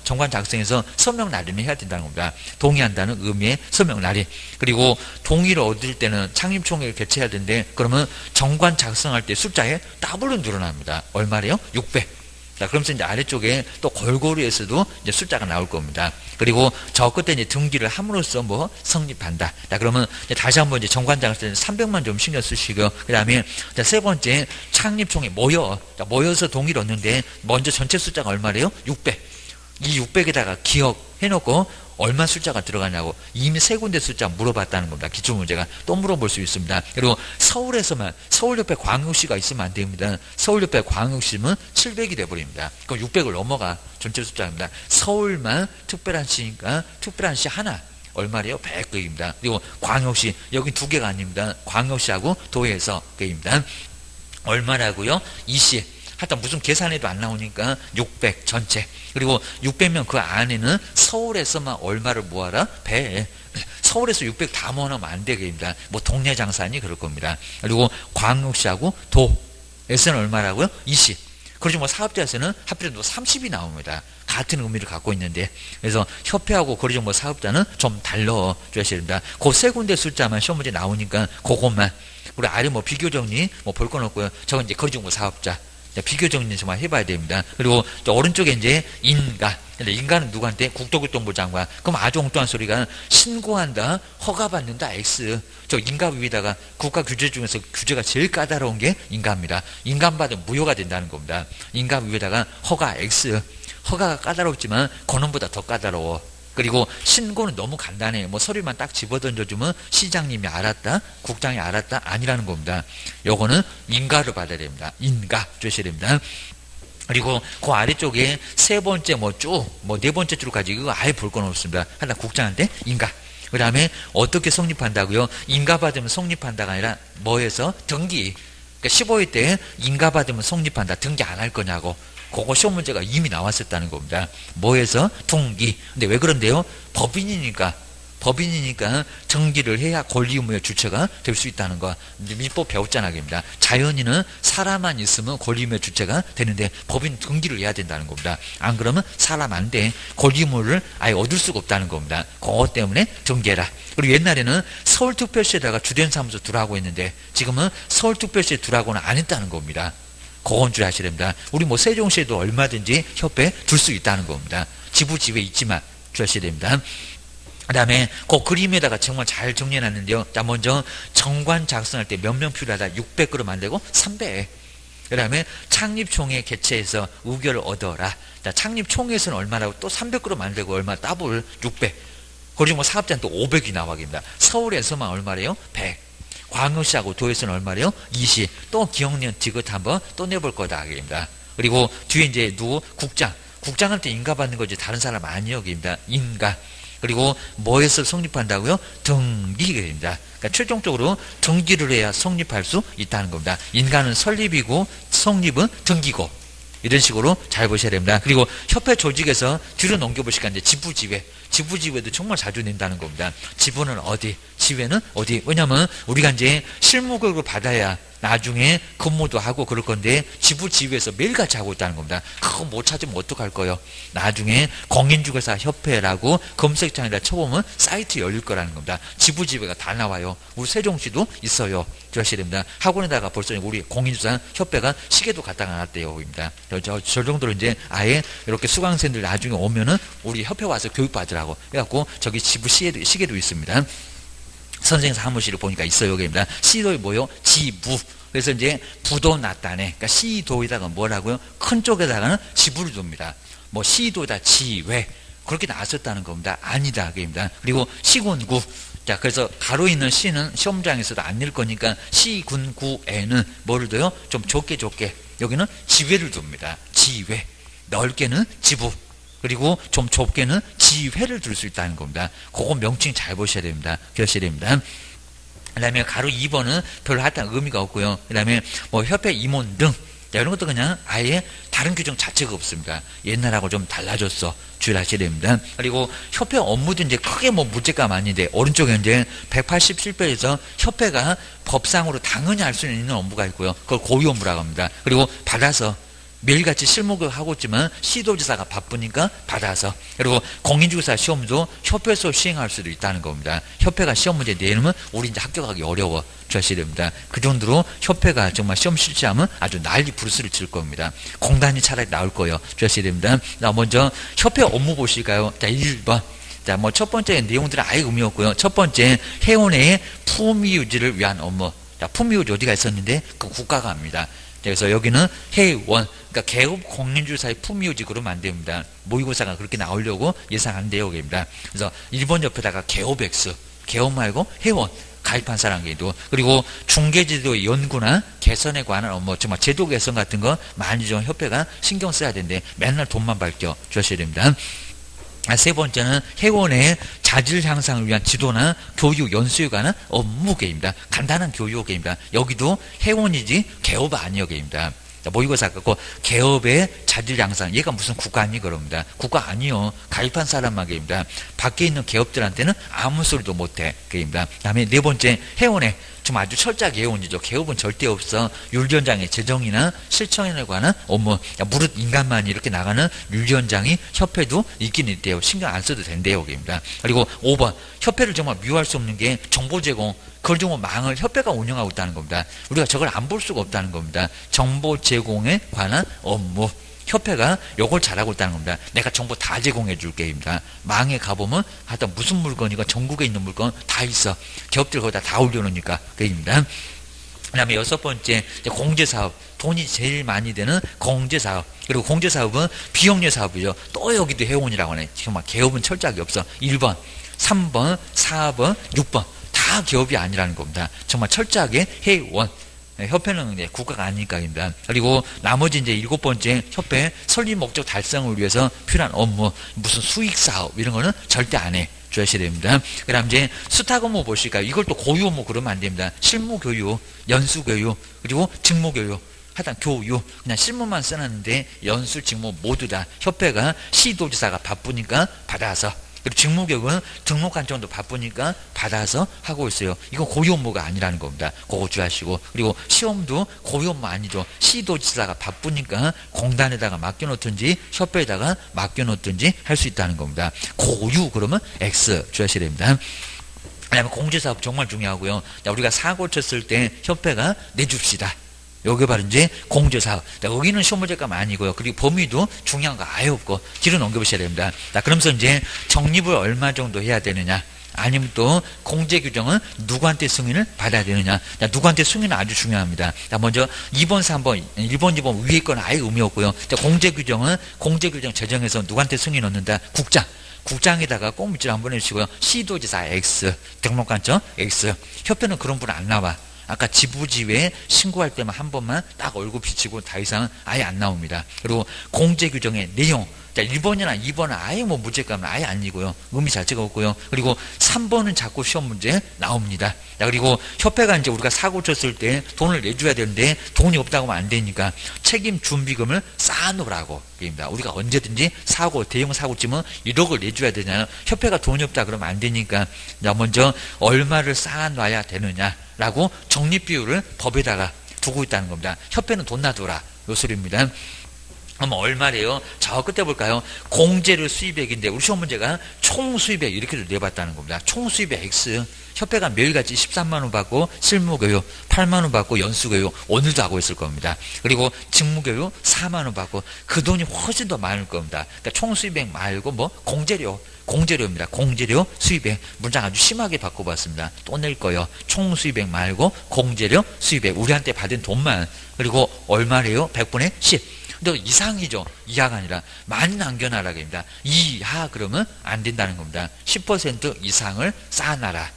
정관 작성해서 서명 날인을 해야 된다는 겁니다. 동의한다는 의미의 서명 날인. 그리고 동의를 얻을 때는 창립총회를 개최해야 되는데 그러면 정관 작성할 때 숫자에 더블로 늘어납니다. 얼마래요? 600. 자, 그러면서 이제 아래쪽에 또 골고루에서도 이제 숫자가 나올 겁니다. 그리고 저 끝에 이제 등기를 함으로써 뭐 성립한다. 자, 그러면 이제 다시 한번 이제 정관장을 때는 300만 좀 신경 쓰시고, 그 다음에 세 번째 창립총회 모여서 동의를 얻는데 먼저 전체 숫자가 얼마래요? 600. 이 600에다가 기억해놓고 얼마 숫자가 들어가냐고 이미 세 군데 숫자 물어봤다는 겁니다. 기출문제가 또 물어볼 수 있습니다. 그리고 서울에서만 서울협회 광역시가 있으면 안 됩니다. 서울협회 광역시면 700이 돼버립니다. 그럼 600을 넘어가 전체 숫자입니다. 서울만 특별한 시니까 특별한 시 하나 얼마래요? 100개입니다. 그리고 광역시 여기 두 개가 아닙니다. 광역시하고 도에서 개입니다. 얼마라고요? 20. 하여튼 무슨 계산해도 안 나오니까 600 전체. 그리고 600명 그 안에는 서울에서만 얼마를 모아라? 100. 서울에서 600 다 모아놓으면 안 되겠습니다. 뭐 동네 장사니 그럴 겁니다. 그리고 광역시하고 도에서는 얼마라고요? 20. 그러지 뭐 사업자에서는 하필이면 30이 나옵니다. 같은 의미를 갖고 있는데. 그래서 협회하고 거리정보 사업자는 좀 달러 줘야셔야 됩니다. 그 세 군데 숫자만 시험 문제 나오니까 그것만. 우리 아래 뭐 비교 정리 뭐 볼 건 없고요. 저건 이제 거리정보 사업자. 비교 정리 정말 해봐야 됩니다. 그리고 저 오른쪽에 이제 인가. 근데 인가는 누구한테? 국토교통부 장관. 그럼 아주 엉뚱한 소리가 신고한다, 허가받는다, X. 저 인가 위에다가 국가 규제 중에서 규제가 제일 까다로운 게 인가입니다. 인가받으면 무효가 된다는 겁니다. 인가 위에다가 허가 X. 허가가 까다롭지만 권한보다 더 까다로워. 그리고 신고는 너무 간단해요. 뭐 서류만 딱 집어던져주면 시장님이 알았다, 국장이 알았다 아니라는 겁니다. 요거는 인가를 받아야 됩니다. 인가 주셔야 됩니다. 그리고 그 아래쪽에 세 번째 뭐 쭉 뭐 네 번째 줄까지 이거 아예 볼 건 없습니다. 하나 국장한테 인가. 그 다음에 어떻게 성립한다고요? 인가 받으면 성립한다가 아니라 뭐해서 등기. 그러니까 15회 때 인가 받으면 성립한다. 등기 안 할 거냐고. 그거 시험 문제가 이미 나왔었다는 겁니다. 뭐해서? 등기. 근데 왜 그런데요? 법인이니까 등기를 해야 권리 의무의 주체가 될 수 있다는 거. 민법 배웠잖아요. 자연인은 사람만 있으면 권리 의무의 주체가 되는데 법인 등기를 해야 된다는 겁니다. 안 그러면 사람 안 돼. 권리 의무를 아예 얻을 수가 없다는 겁니다. 그것 때문에 등기해라. 그리고 옛날에는 서울특별시에다가 주된 사무소 두라고 했는데 지금은 서울특별시에 두라고는 안 했다는 겁니다. 그건 줄 아셔야 됩니다. 우리 뭐 세종시에도 얼마든지 협회 둘 수 있다는 겁니다. 지부지회 있지만 줄 아셔야 됩니다. 그 다음에 그 그림에다가 정말 잘 정리해놨는데요. 자, 먼저 정관 작성할 때 몇 명 필요하다? 600그릇 만들고 300. 그 다음에 창립총회 개최해서 의결을 얻어라. 자, 창립총회에서는 얼마라고? 또 300그릇 만들고 얼마? 더블 600. 그리고 뭐 사업자는 또 500이 나와깁니다. 서울에서만 얼마래요? 100. 광역시하고 도에서는 얼마래요? 20. 또 기억년 디귿 한번 또 내볼 거다. 그입니다. 그리고 뒤에 이제 누구? 국장. 국장한테 인가 받는 거지 다른 사람 아니요. 그입니다. 인가. 그리고 뭐에서 성립한다고요? 등기입니다. 그러니까 최종적으로 등기를 해야 성립할 수 있다는 겁니다. 인가는 설립이고 성립은 등기고 이런 식으로 잘 보셔야 됩니다. 그리고 협회 조직에서 뒤로 넘겨보시니까 이제 지부지회. 지부지회도 정말 자주 낸다는 겁니다. 지부는 어디? 지회는 어디? 왜냐면 우리가 이제 실무교육을 받아야 나중에 근무도 하고 그럴 건데 지부지회에서 매일같이 하고 있다는 겁니다. 그거 못 찾으면 어떡할 거예요? 나중에 공인중개사 협회라고 검색창에다 쳐보면 사이트 열릴 거라는 겁니다. 지부지회가 다 나와요. 우리 세종시도 있어요. 조하셔야 됩니다. 학원에다가 벌써 우리 공인중개사 협회가 시계도 갖다가 놨대요. 저 정도로 이제 아예 이렇게 수강생들 나중에 오면은 우리 협회 와서 교육받으라고 해갖고 저기 지부 시계도 있습니다. 선생님 사무실을 보니까 있어요. 여기입니다. 시도에 뭐요? 지부. 그래서 이제 부도 나타내. 그러니까 시도에다가 뭐라고요? 큰 쪽에다가는 지부를 둡니다. 뭐 시도다 지회. 그렇게 나왔었다는 겁니다. 아니다. 그입니다. 그리고 시군구. 자, 그래서 가로 있는 시는 시험장에서도 안 낼 거니까 시군구에는 뭐를 둬요? 좀 좁게. 여기는 지회를 둡니다. 지회. 넓게는 지부. 그리고 좀 좁게는 지회를 둘 수 있다는 겁니다. 그거 명칭 잘 보셔야 됩니다. 기억하셔야 됩니다. 그 다음에 가로 2번은 별로 하여튼 의미가 없고요. 그 다음에 뭐 협회 임원 등 이런 것도 그냥 아예 다른 규정 자체가 없습니다. 옛날하고 좀 달라졌어. 주의하셔야 됩니다. 그리고 협회 업무도 이제 크게 뭐 문제가 아닌데 오른쪽에 이제 187페이지에서 협회가 법상으로 당연히 할 수 있는 업무가 있고요. 그걸 고유 업무라고 합니다. 그리고 받아서 매일같이 실무를 하고 있지만 시도지사가 바쁘니까 받아서 그리고 공인중개사 시험도 협회에서 시행할 수도 있다는 겁니다. 협회가 시험 문제 내놓으면 우리 이제 합격하기 어려워. 주셔야 됩니다. 그 정도로 협회가 정말 시험 실시하면 아주 난리 부르스를 칠 겁니다. 공단이 차라리 나올 거예요. 주셔야 됩니다. 자, 먼저 협회 업무 보실까요? 자, 1번. 자, 뭐 첫 번째 내용들은 아예 의미 없고요. 첫 번째 회원의 품위 유지를 위한 업무. 자, 품위 유지 어디가 있었는데 그 국가가 합니다. 그래서 여기는 회원, 그러니까 개업 공인중개사의 품위유지 그러면 안 됩니다. 모의고사가 그렇게 나오려고 예상한대요. 여기입니다. 그래서 1번 옆에다가 개업 X, 개업 말고 회원, 가입한 사람에게도 그리고 중개제도의 연구나 개선에 관한 업무, 정말 제도 개선 같은 거 많이 좀 협회가 신경 써야 되는데 맨날 돈만 밝혀 주셔야 됩니다. 세 번째는 회원의 자질 향상을 위한 지도나 교육 연수에 관한 업무계입니다. 간단한 교육계입니다. 여기도 회원이지 개업 아니요계입니다. 모의고사 갖고 개업의 자질 향상, 얘가 무슨 국가 아니 그럽니다. 국가 아니요. 가입한 사람만입니다. 밖에 있는 개업들한테는 아무 소리도 못해. 그입니다. 다음에 네 번째 회원의 좀 아주 철저하게 회원이죠. 개업은 절대 없어. 율리원장의 재정이나 실천에 관한 업무. 무릇 인간만이 이렇게 나가는 율리원장이 협회도 있긴 있대요. 신경 안 써도 된대요. 그입니다. 그리고 5번 협회를 정말 미워할 수 없는 게 정보 제공. 그걸 정말 망을 협회가 운영하고 있다는 겁니다. 우리가 저걸 안 볼 수가 없다는 겁니다. 정보 제공에 관한 업무. 협회가 요걸 잘하고 있다는 겁니다. 내가 정보 다 제공해 줄게입니다. 망에 가보면 하여튼 무슨 물건이고 전국에 있는 물건 다 있어. 기업들 거기다 다 올려놓으니까 그입니다. 그 다음에 6번째 공제사업. 돈이 제일 많이 되는 공제사업. 그리고 공제사업은 비영리 사업이죠. 또 여기도 회원이라고 하네. 정말 개업은 철저하게 없어. 1번, 3번, 4번, 6번 다 기업이 아니라는 겁니다. 정말 철저하게 회원. 협회는 이제 국가가 아니니까입니다. 그리고 나머지 이제 7번째 협회 설립 목적 달성을 위해서 필요한 업무, 무슨 수익 사업 이런 거는 절대 안 해. 주셔야 됩니다. 그 다음 이제 수탁 업무 보실까요? 이걸 또 고유 업무 그러면 안 됩니다. 실무 교육, 연수 교육, 그리고 직무 교육. 하여튼 교육, 그냥 실무만 써놨는데 연수, 직무 모두 다 협회가 시도지사가 바쁘니까 받아서 그리고 직무교육은 등록한 정도 바쁘니까 받아서 하고 있어요. 이건 고유 업무가 아니라는 겁니다. 그거 주의하시고 그리고 시험도 고유 업무 아니죠. 시도지사가 바쁘니까 공단에다가 맡겨놓든지 협회에다가 맡겨놓든지 할 수 있다는 겁니다. 고유 그러면 X 주의하셔야 됩니다. 그 다음에 공제사업 정말 중요하고요. 우리가 사고 쳤을 때 협회가 내줍시다. 여기 바로 이제 공제사업. 여기는 시험문제감 아니고요. 그리고 범위도 중요한 거 아예 없고 뒤로 넘겨보셔야 됩니다. 그러면서 이제 적립을 얼마 정도 해야 되느냐. 아니면 또 공제 규정은 누구한테 승인을 받아야 되느냐. 누구한테 승인은 아주 중요합니다. 먼저 2번, 3번, 1번, 2번 위에 건 아예 의미 없고요. 공제 규정은 공제 규정 제정해서 누구한테 승인 얻는다. 국장. 국장에다가 꼭 밑줄 한번 해주시고요. 시도지사 X, 등록관청 X. 협회는 그런 분 안 나와. 아까 지부지회 신고할 때만 한 번만 딱 얼굴 비치고 다 이상은 아예 안 나옵니다. 그리고 공제 규정의 내용. 자, 1번이나 2번은 아예 뭐 문제감은 아예 아니고요. 의미 자체가 없고요. 그리고 3번은 자꾸 시험 문제 나옵니다. 자, 그리고 협회가 이제 우리가 사고 쳤을 때 돈을 내줘야 되는데 돈이 없다고 하면 안 되니까 책임 준비금을 쌓아놓으라고 얘기합니다. 우리가 언제든지 사고, 대형 사고 치면 1억을 내줘야 되잖아요. 협회가 돈이 없다 그러면 안 되니까 자, 먼저 얼마를 쌓아놔야 되느냐라고 적립비율을 법에다가 두고 있다는 겁니다. 협회는 돈 놔둬라. 요 소리입니다. 그럼 얼마래요? 저 끝에 볼까요? 공제료 수입액인데 우리 시험 문제가 총 수입액 이렇게 내봤다는 겁니다. 총 수입액 X. 협회가 매일같이 13만 원 받고 실무교육 8만 원 받고 연수교육 오늘도 하고 있을 겁니다. 그리고 직무교육 4만 원 받고 그 돈이 훨씬 더 많을 겁니다. 그러니까 총 수입액 말고 뭐 공제료입니다. 공제료 수입액 문장 아주 심하게 바꿔봤습니다. 또 낼 거예요. 총 수입액 말고 공제료 수입액 우리한테 받은 돈만 그리고 얼마래요? 100분의 10. 근데 이상이죠. 이하가 아니라 많이 남겨놔라 입니다. 이하 그러면 안 된다는 겁니다. 10% 이상을 쌓아놔라.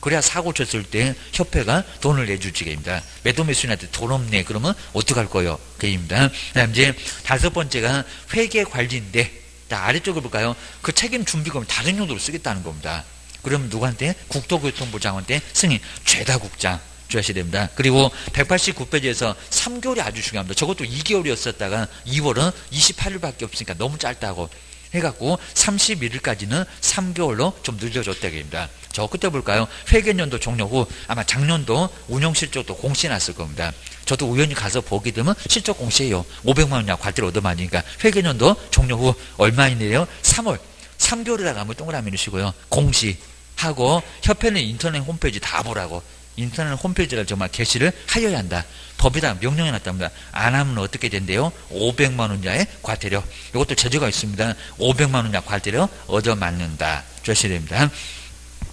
그래야 사고 쳤을 때 협회가 돈을 내주지입니다. 매도매수인한테 돈 없네 그러면 어떡할 거예요? 그입니다. 그다음 이제 5번째가 회계 관리인데 자, 아래쪽을 볼까요? 그 책임 준비금을 다른 용도로 쓰겠다는 겁니다. 그러면 누구한테? 국토교통부 장관한테 승인 죄다 국장 주셔야 됩니다. 그리고 189페이지에서 3개월이 아주 중요합니다. 저것도 2개월이었었다가 2월은 28일밖에 없으니까 너무 짧다고 해갖고 31일까지는 3개월로 좀 늘려줬다입니다. 저 끝에 볼까요? 회계연도 종료 후 아마 작년도 운영실적도 공시 났을 겁니다. 저도 우연히 가서 보게 되면 실적 공시예요. 500만 원이나 과태료 얻어맞으니까 회계연도 종료 후 얼마이네요? 3월 3개월이라고 한번 동그라미 넣으시고요. 공시하고 협회는 인터넷 홈페이지 다 보라고 인터넷 홈페이지를 정말 게시를 하여야 한다. 법에다 명령해 놨답니다. 안 하면 어떻게 된대요? 500만 원 이하의 과태료. 이것도 제재가 있습니다. 500만 원 이하 과태료 얻어맞는다. 주셔야 됩니다.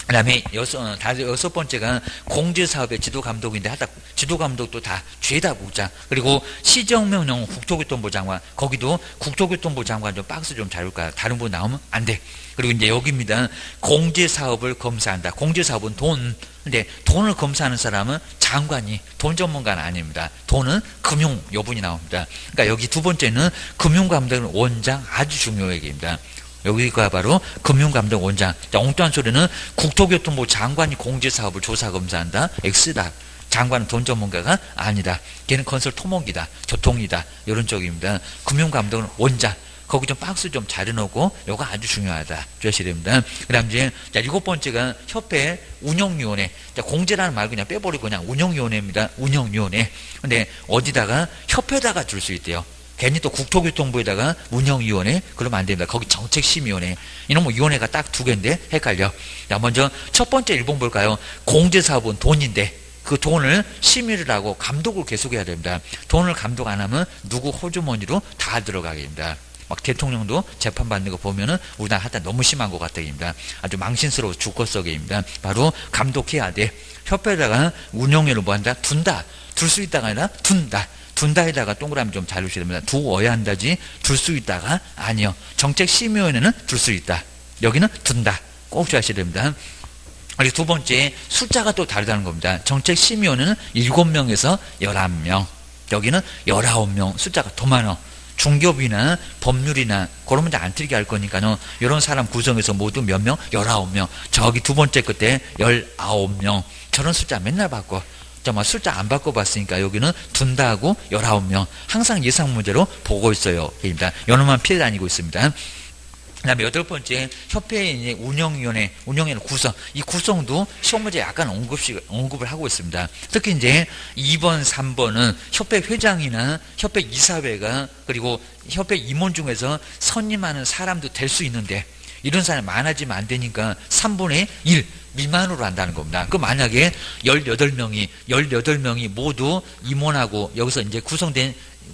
그 다음에 여섯 번째가 공제사업의 지도감독인데 하다 지도감독도 다 죄다 국장 그리고 시정명령 국토교통부 장관 거기도 국토교통부 장관 좀 박스 좀 잘 볼까요? 다른 분 나오면 안 돼. 그리고 이제 여기입니다. 공제사업을 검사한다. 공제사업은 돈. 근데 돈을 검사하는 사람은 장관이 돈 전문가는 아닙니다. 돈은 금융 여분이 나옵니다. 그러니까 여기 두 번째는 금융감독 원장 아주 중요한 얘기입니다. 여기가 바로 금융감독 원장. 자, 엉뚱한 소리는 국토교통부 장관이 공제사업을 조사검사한다. X다. 장관은 돈 전문가가 아니다. 걔는 건설 토목이다. 교통이다. 이런 쪽입니다. 금융감독은 원장. 거기 좀 박스 좀 잘 해놓고 이거 아주 중요하다. 주셔야 됩니다. 그 다음 이제 자, 7번째가 협회 운영위원회. 자, 공제라는 말 그냥 빼버리고 그냥 운영위원회입니다. 운영위원회. 근데 어디다가 협회에다가 줄 수 있대요. 괜히 또 국토교통부에다가 운영위원회 그러면 안 됩니다. 거기 정책심의위원회 이런 뭐 위원회가 딱 두 개인데 헷갈려. 자, 먼저 첫 번째 일본 볼까요? 공제사업은 돈인데 그 돈을 심의를 하고 감독을 계속해야 됩니다. 돈을 감독 안 하면 누구 호주머니로 다 들어가게 됩니다. 막 대통령도 재판받는 거 보면은 우리나라 하여튼 너무 심한 것 같다입니다. 아주 망신스러워 죽겠어게입니다. 바로 감독해야 돼. 협회에다가 운영회를 뭐 한다? 둔다. 둘 수 있다가 아니라 둔다. 둔다에다가 동그라미 좀 잘 넣으셔야 됩니다. 두어야 한다지 둘 수 있다가 아니요. 정책심의위원회는 둘 수 있다. 여기는 둔다. 꼭 주셔야 됩니다. 그리고 두 번째 숫자가 또 다르다는 겁니다. 정책심의위원회는 7명에서 11명. 여기는 19명. 숫자가 더 많아. 중개업이나 법률이나 그런 문제 안 틀리게 할 거니까요. 이런 사람 구성해서 모두 몇 명? 19명. 저기 두 번째 끝에 19명. 저런 숫자 맨날 바꿔. 정말 숫자 안 바꿔봤으니까 여기는 둔다하고 19명. 항상 예상 문제로 보고 있어요. 요놈만 피해 다니고 있습니다. 그 다음에 8번째, 협회의 운영위원회, 운영위원회 구성. 이 구성도 시험 문제 약간 언급을 하고 있습니다. 특히 이제 2번, 3번은 협회 회장이나 협회 이사회가 그리고 협회 임원 중에서 선임하는 사람도 될 수 있는데 이런 사람이 많아지면 안 되니까 3분의 1 미만으로 한다는 겁니다. 그 만약에 18명이 모두 임원하고 여기서 이제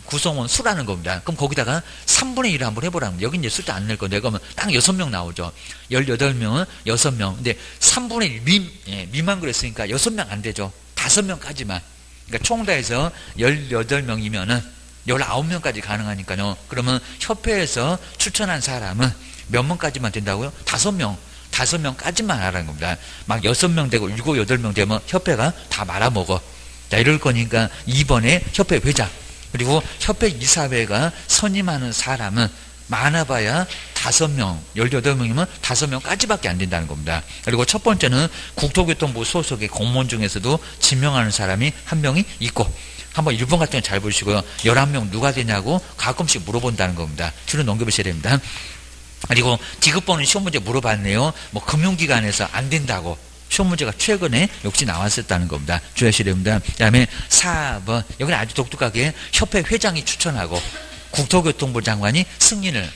구성원 수라는 겁니다. 그럼 거기다가 3분의 1을 한번 해보라는 겁니다. 여기 이제 숫자 안 낼 건데, 그러면 딱 6명 나오죠. 18명은 6명. 근데 3분의 1 미만 그랬으니까 6명 안 되죠. 5명까지만. 그러니까 총 다 해서 18명이면은 19명까지 가능하니까요. 그러면 협회에서 추천한 사람은 몇 명까지만 된다고요? 5명. 5명까지만 하라는 겁니다. 막 6명 되고 7, 8명 되면 협회가 다 말아먹어. 자, 이럴 거니까 이번에 협회 회장, 그리고 협회 이사회가 선임하는 사람은 많아봐야 5명, 18명이면 5명까지밖에 안 된다는 겁니다. 그리고 첫 번째는 국토교통부 소속의 공무원 중에서도 지명하는 사람이 한 명이 있고, 한번 1번 같은 거 잘 보시고요. 11명 누가 되냐고 가끔씩 물어본다는 겁니다. 줄을 넘겨보셔야 됩니다. 그리고 디귿번호 시험 문제 물어봤네요. 뭐 금융기관에서 안 된다고 시험 문제가 최근에 역시 나왔었다는 겁니다. 주의하셔야 됩니다. 그 다음에 4번, 여기는 아주 독특하게 협회 회장이 추천하고 국토교통부 장관이 승인을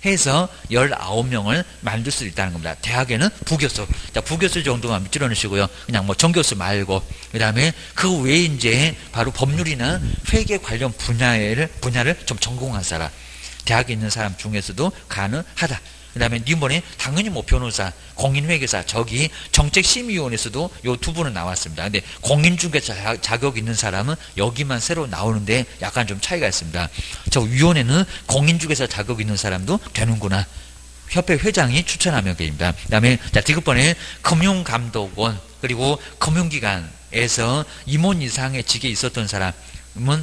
해서 19명을 만들 수 있다는 겁니다. 대학에는 부교수, 자, 부교수 정도만 밑줄어 놓으시고요. 그냥 뭐 정교수 말고, 그 다음에 그 외에 이제 바로 법률이나 회계 관련 분야를 좀 전공한 사람, 대학에 있는 사람 중에서도 가능하다. 그 다음에 이번에 당연히 뭐 변호사, 공인회계사, 저기 정책심의위원회에서도 요 두 분은 나왔습니다. 근데 공인중개사 자격 있는 사람은 여기만 새로 나오는데 약간 좀 차이가 있습니다. 저 위원회는 공인중개사 자격 있는 사람도 되는구나. 협회 회장이 추천하면 됩니다. 그 다음에 자, 디귿번에 금융감독원, 그리고 금융기관에서 임원 이상의 직에 있었던 사람,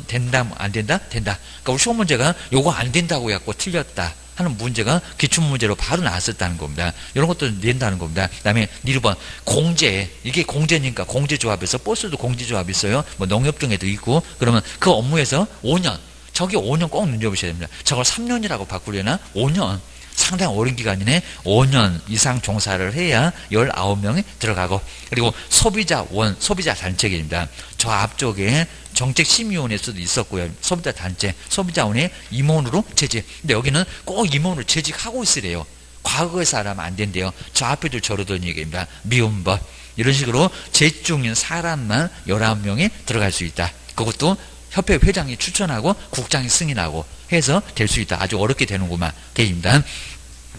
된다, 안 된다? 된다. 그러니까 우리 시험 문제가 요거 안 된다고 해갖고 틀렸다 하는 문제가 기출문제로 바로 나왔었다는 겁니다. 이런 것도 낸다는 겁니다. 그 다음에 1번, 공제. 이게 공제니까 공제조합에서, 버스도 공제조합이 있어요. 뭐 농협 중에도 있고, 그러면 그 업무에서 5년. 저기 5년 꼭 눈여보셔야 됩니다. 저걸 3년이라고 바꾸려나? 5년. 상당히 오랜 기간이네. 5년 이상 종사를 해야 19명이 들어가고, 그리고 소비자원, 소비자단체입니다. 저 앞쪽에 정책심의위원회에서도 있었고요. 소비자단체, 소비자원의 임원으로 재직. 근데 여기는 꼭 임원으로 재직하고 있으래요. 과거의 사람 안 된대요. 저 앞에도 저러던 얘기입니다. 미운 법. 이런 식으로 재직 중인 사람만 19명이 들어갈 수 있다. 그것도 협회 회장이 추천하고 국장이 승인하고 해서 될 수 있다. 아주 어렵게 되는구만. 계입니다.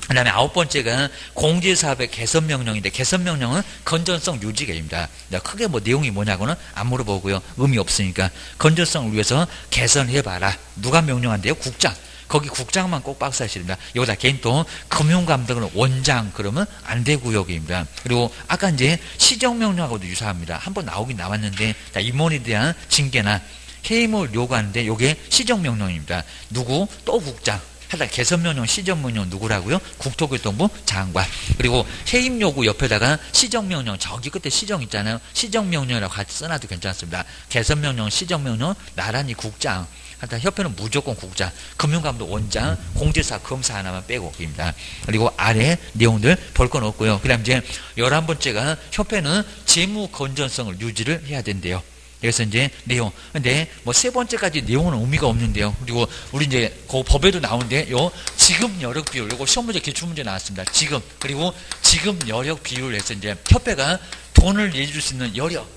그 다음에 9번째가 공제사업의 개선명령인데, 개선명령은 건전성 유지계입니다. 크게 뭐 내용이 뭐냐고는 안 물어보고요. 의미 없으니까. 건전성을 위해서 개선해봐라. 누가 명령한대요? 국장. 거기 국장만 꼭 박스하셔야 됩니다. 여기다 개인 또 금융감독은 원장 그러면 안 되고요. 여기입니다. 그리고 아까 이제 시정명령하고도 유사합니다. 한번 나오긴 나왔는데, 임원에 대한 징계나 해임을 요구하는데 이게 시정명령입니다. 누구? 또 국장. 하다 개선명령, 시정명령 누구라고요? 국토교통부 장관. 그리고 해임 요구 옆에다가 시정명령, 저기 끝에 시정 있잖아요. 시정명령이라고 같이 써놔도 괜찮습니다. 개선명령, 시정명령 나란히 국장. 하여튼 협회는 무조건 국장, 금융감독 원장, 공제사 검사 하나만 빼고 입니다. 그리고 아래 내용들 볼 건 없고요. 그 다음 이제 11번째가 협회는 재무 건전성을 유지를 해야 된대요. 그래서 이제 내용. 근데 뭐 3번째까지 내용은 의미가 없는데요. 그리고 우리 이제 그 법에도 나오는데 요 지급 여력 비율, 요거 시험 문제 기출 문제 나왔습니다. 지급, 그리고 지급 여력 비율을 해서 이제 협회가 돈을 내줄 수 있는 여력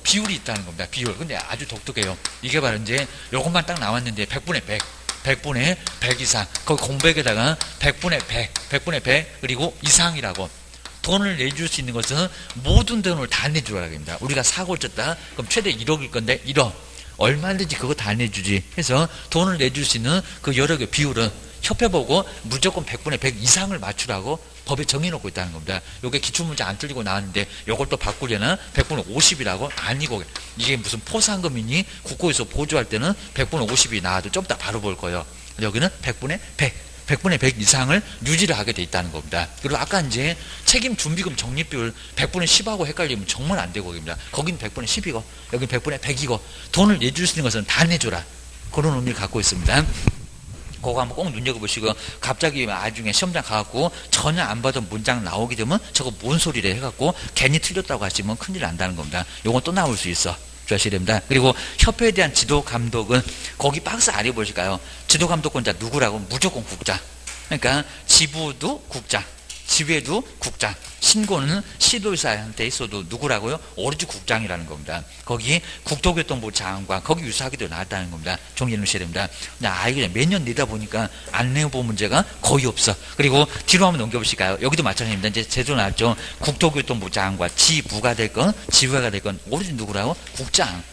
비율이 있다는 겁니다. 비율. 근데 아주 독특해요. 이게 바로 이제 요것만 딱 나왔는데 100분의 100. 100분의 100 이상. 거기 공백에다가 100분의 100, 100분의 100, 그리고 이상이라고. 돈을 내줄 수 있는 것은 모든 돈을 다 내주라고 합니다. 우리가 사고를 쳤다. 그럼 최대 1억일 건데 1억. 얼마든지 그거 다 내주지. 해서 돈을 내줄 수 있는 그 여력의 비율은 협회 보고 무조건 100분의 100 이상을 맞추라고 법에 정해놓고 있다는 겁니다. 요게 기출문제 안 틀리고 나왔는데 요걸 또 바꾸려나 100분의 50이라고? 아니고 이게 무슨 포상금이니 국고에서 보조할 때는 100분의 50이 나와도 좀 이따 바로 볼 거예요. 여기는 100분의 100. 100분의 100 이상을 유지를 하게 돼 있다는 겁니다. 그리고 아까 이제 책임 준비금 적립비율 100분의 10하고 헷갈리면 정말 안 되고 입니다. 거긴 100분의 10이고 여긴 100분의 100이고 돈을 내줄 수 있는 것은 다 내줘라. 그런 의미를 갖고 있습니다. 그거 한번 꼭 눈여겨보시고, 갑자기 나중에 시험장 가갖고 전혀 안 받은 문장 나오게 되면 저거 뭔 소리래 해갖고 괜히 틀렸다고 하시면 큰일 난다는 겁니다. 요건 또 나올 수 있어. 주셔야 됩니다. 그리고 협회에 대한 지도 감독은 거기 박스 아래 보실까요? 지도 감독권자 누구라고? 무조건 국장. 그러니까 지부도 국장, 지회도 국장, 신고는 시도의사한테 있어도 누구라고요? 오로지 국장이라는 겁니다. 거기 국토교통부 장관, 거기 유사하게도 나왔다는 겁니다. 정리해 놓으셔야 됩니다. 이게 매년 내다 보니까 안내후보 문제가 거의 없어. 그리고 뒤로 한번 넘겨보실까요? 여기도 마찬가지입니다. 이제 제대로 나왔죠. 국토교통부 장관, 지부가 될 건, 지회가 될 건 오로지 누구라고? 국장.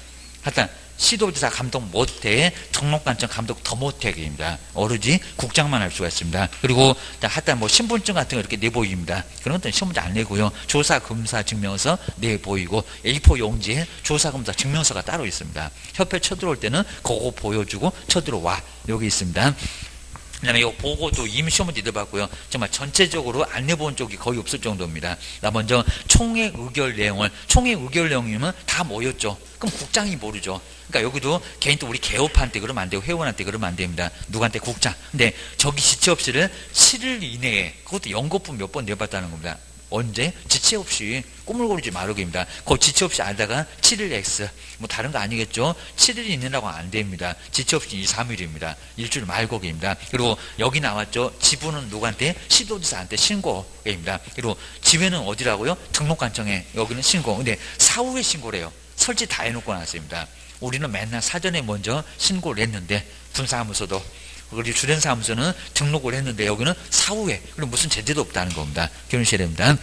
하여튼 시도지사 감독 못해, 등록관청 감독 더 못해, 그입니다. 오로지 국장만 할 수가 있습니다. 그리고 하여튼 뭐 신분증 같은 거 이렇게 내보입니다. 그런 것들은 신분증 안 내고요. 조사, 검사 증명서 내보이고, A4 용지에 조사, 검사 증명서가 따로 있습니다. 협회 쳐들어올 때는 그거 보여주고 쳐들어와. 여기 있습니다. 그 다음에 이 보고도 이미 시험문제 내봤고요. 정말 전체적으로 안 내본 쪽이 거의 없을 정도입니다. 나 먼저 총회 의결 내용을, 총회 의결 내용이면 다 모였죠. 그럼 국장이 모르죠. 그러니까 여기도 개인 또 우리 개업한테 그러면 안 되고 회원한테 그러면 안 됩니다. 누구한테 국장. 근데 저기 지체 없이를 7일 이내에, 그것도 연거품 몇 번 내봤다는 겁니다. 언제? 지체 없이 꾸물거리지 마르기입니다. 그 지체 없이 알다가 7일 X, 뭐 다른 거 아니겠죠? 7일이 있느라고 안 됩니다. 지체 없이 2, 3일입니다. 일주일 말고기입니다. 그리고 여기 나왔죠? 지부는 누구한테? 시도지사한테 신고입니다. 그리고 지회는 어디라고요? 등록관청에. 여기는 신고. 근데 사후에 신고래요. 설치 다 해놓고 나왔습니다. 우리는 맨날 사전에 먼저 신고를 했는데, 분사무소도 그리고 주된사무소는 등록을 했는데 여기는 사후에, 그리고 무슨 제재도 없다는 겁니다. 기억하셔야 됩니다.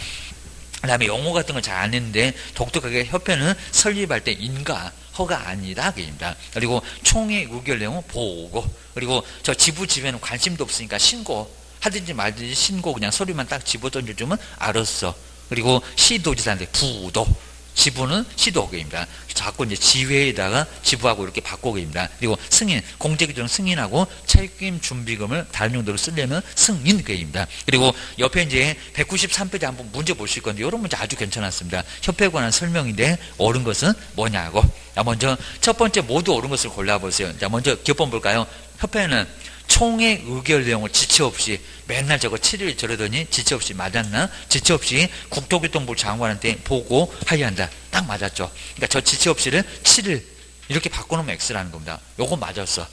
그 다음에 용어 같은 걸 잘 안 했는데 독특하게 협회는 설립할 때 인가, 허가 아니다. 그입니다. 그리고 총회 의결 내용은 보고, 그리고 저 지부 지회는 관심도 없으니까 신고, 하든지 말든지 신고 그냥 서류만 딱 집어 던져주면 알았어. 그리고 시도지사한테 부도, 지부는 시도국입니다. 자꾸 이제 지회에다가 지부하고 이렇게 바꾸기입니다. 그리고 승인, 공제규정 승인하고 책임 준비금을 다른 용도로 쓰려면 승인계입니다. 그리고 옆에 이제 193페이지 한번 문제 보실 건데, 이런 문제 아주 괜찮았습니다. 협회에 관한 설명인데, 옳은 것은 뭐냐고. 자, 먼저 첫 번째 모두 옳은 것을 골라보세요. 자, 먼저 기업번 볼까요? 협회는 총회 의결 내용을 지체 없이, 맨날 저거 7일 저러더니 지체 없이 맞았나? 지체 없이 국토교통부 장관한테 보고하여야 한다. 딱 맞았죠. 그러니까 저 지체 없이를 7일 이렇게 바꿔놓으면 X라는 겁니다. 요거 맞았어.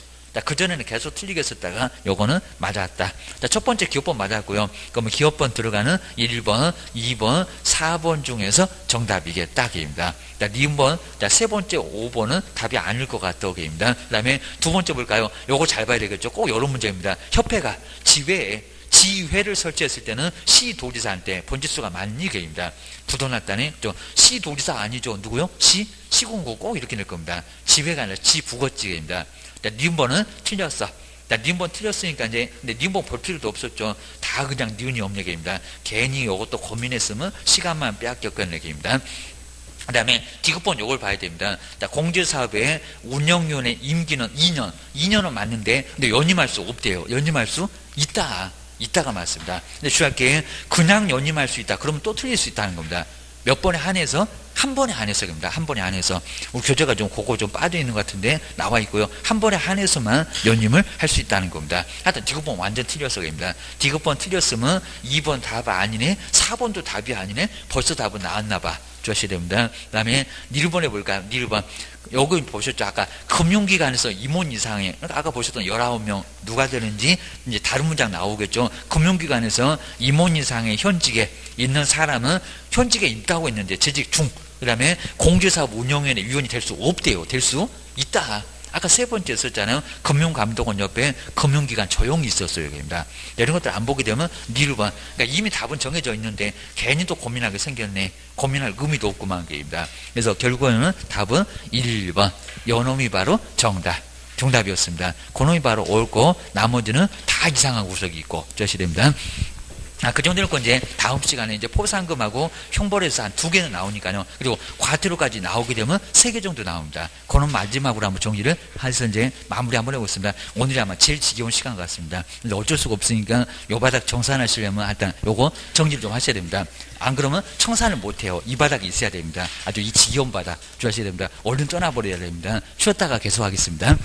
그전에는 계속 틀리게 썼다가 요거는 맞았다. 첫 번째 기업번 맞았고요. 그러면 기업번 들어가는 1번, 2번, 4번 중에서 정답이겠다. 입니다. 니번, 세 번째 5번은 답이 아닐 것 같다. 입니다. 그 다음에 두 번째 볼까요? 요거 잘 봐야 되겠죠. 꼭 요런 문제입니다. 협회가 지회에 지회를 설치했을 때는 시도지사한테 본지수가 많니? 입니다. 부도났다니? 시도지사 아니죠. 누구요? 시군구 꼭 이렇게 낼 겁니다. 지회가 아니라 지부거지입니다. 니은번은 틀렸어. 니은번 틀렸으니까 이제, 근데 니은번 볼 필요도 없었죠. 다 그냥 니은이 없는 얘기입니다. 괜히 이것도 고민했으면 시간만 빼앗겼겠는 얘기입니다. 그 다음에 디귿번 요걸 봐야 됩니다. 공제사업의 운영위원회 임기는 2년. 2년은 맞는데, 근데 연임할 수 없대요. 연임할 수 있다가 맞습니다. 근데 주할게 그냥 연임할 수 있다. 그러면 또 틀릴 수 있다는 겁니다. 몇 번에 한해서? 한 번에 한해서입니다. 한 번에 한해서. 우리 교재가 좀 그거 좀 빠져 있는 것 같은데 나와 있고요. 한 번에 한해서만 연임을 할 수 있다는 겁니다. 하여튼 디귿번 완전 틀렸어입니다. 디귿번 틀렸으면 2번 답 아니네, 4번도 답이 아니네, 벌써 답은 나왔나 봐. 주셔야 됩니다. 그 다음에 니르번에 볼까요? 니르번. 여기 보셨죠? 아까 금융기관에서 임원 이상의, 그러니까 아까 보셨던 19명 누가 되는지 이제 다른 문장 나오겠죠. 금융기관에서 임원 이상의 현직에 있는 사람은 현직에 있다고 했는데 재직 중. 그 다음에 공제사업 운영위원회 위원이 될 수 없대요. 될 수 있다. 아까 세 번째 썼잖아요. 금융감독원 옆에 금융기관 조용히 있었어요. 여기입니다. 이런 것들 안 보게 되면 니르번. 그러니까 이미 답은 정해져 있는데 괜히 또 고민하게 생겼네. 고민할 의미도 없구만. 게입니다. 그래서 결국에는 답은 1번. 요놈이 바로 정답이었습니다. 그놈이 바로 옳고 나머지는 다 이상한 구석이 있고 저시 됩니다. 그 정도는 이제 다음 시간에 이제 포상금하고 형벌에서 한 2개는 나오니까요. 그리고 과태료까지 나오게 되면 3개 정도 나옵니다. 그는 마지막으로 한번 정리를 해서 이제 마무리 한번 해보겠습니다. 오늘이 아마 제일 지겨운 시간 같습니다. 근데 어쩔 수가 없으니까 요 바닥 정산하시려면 일단 요거 정리를 좀 하셔야 됩니다. 안 그러면 청산을 못해요. 이 바닥이 있어야 됩니다. 아주 이 지겨운 바닥 주셔야 됩니다. 얼른 떠나버려야 됩니다. 쉬었다가 계속하겠습니다.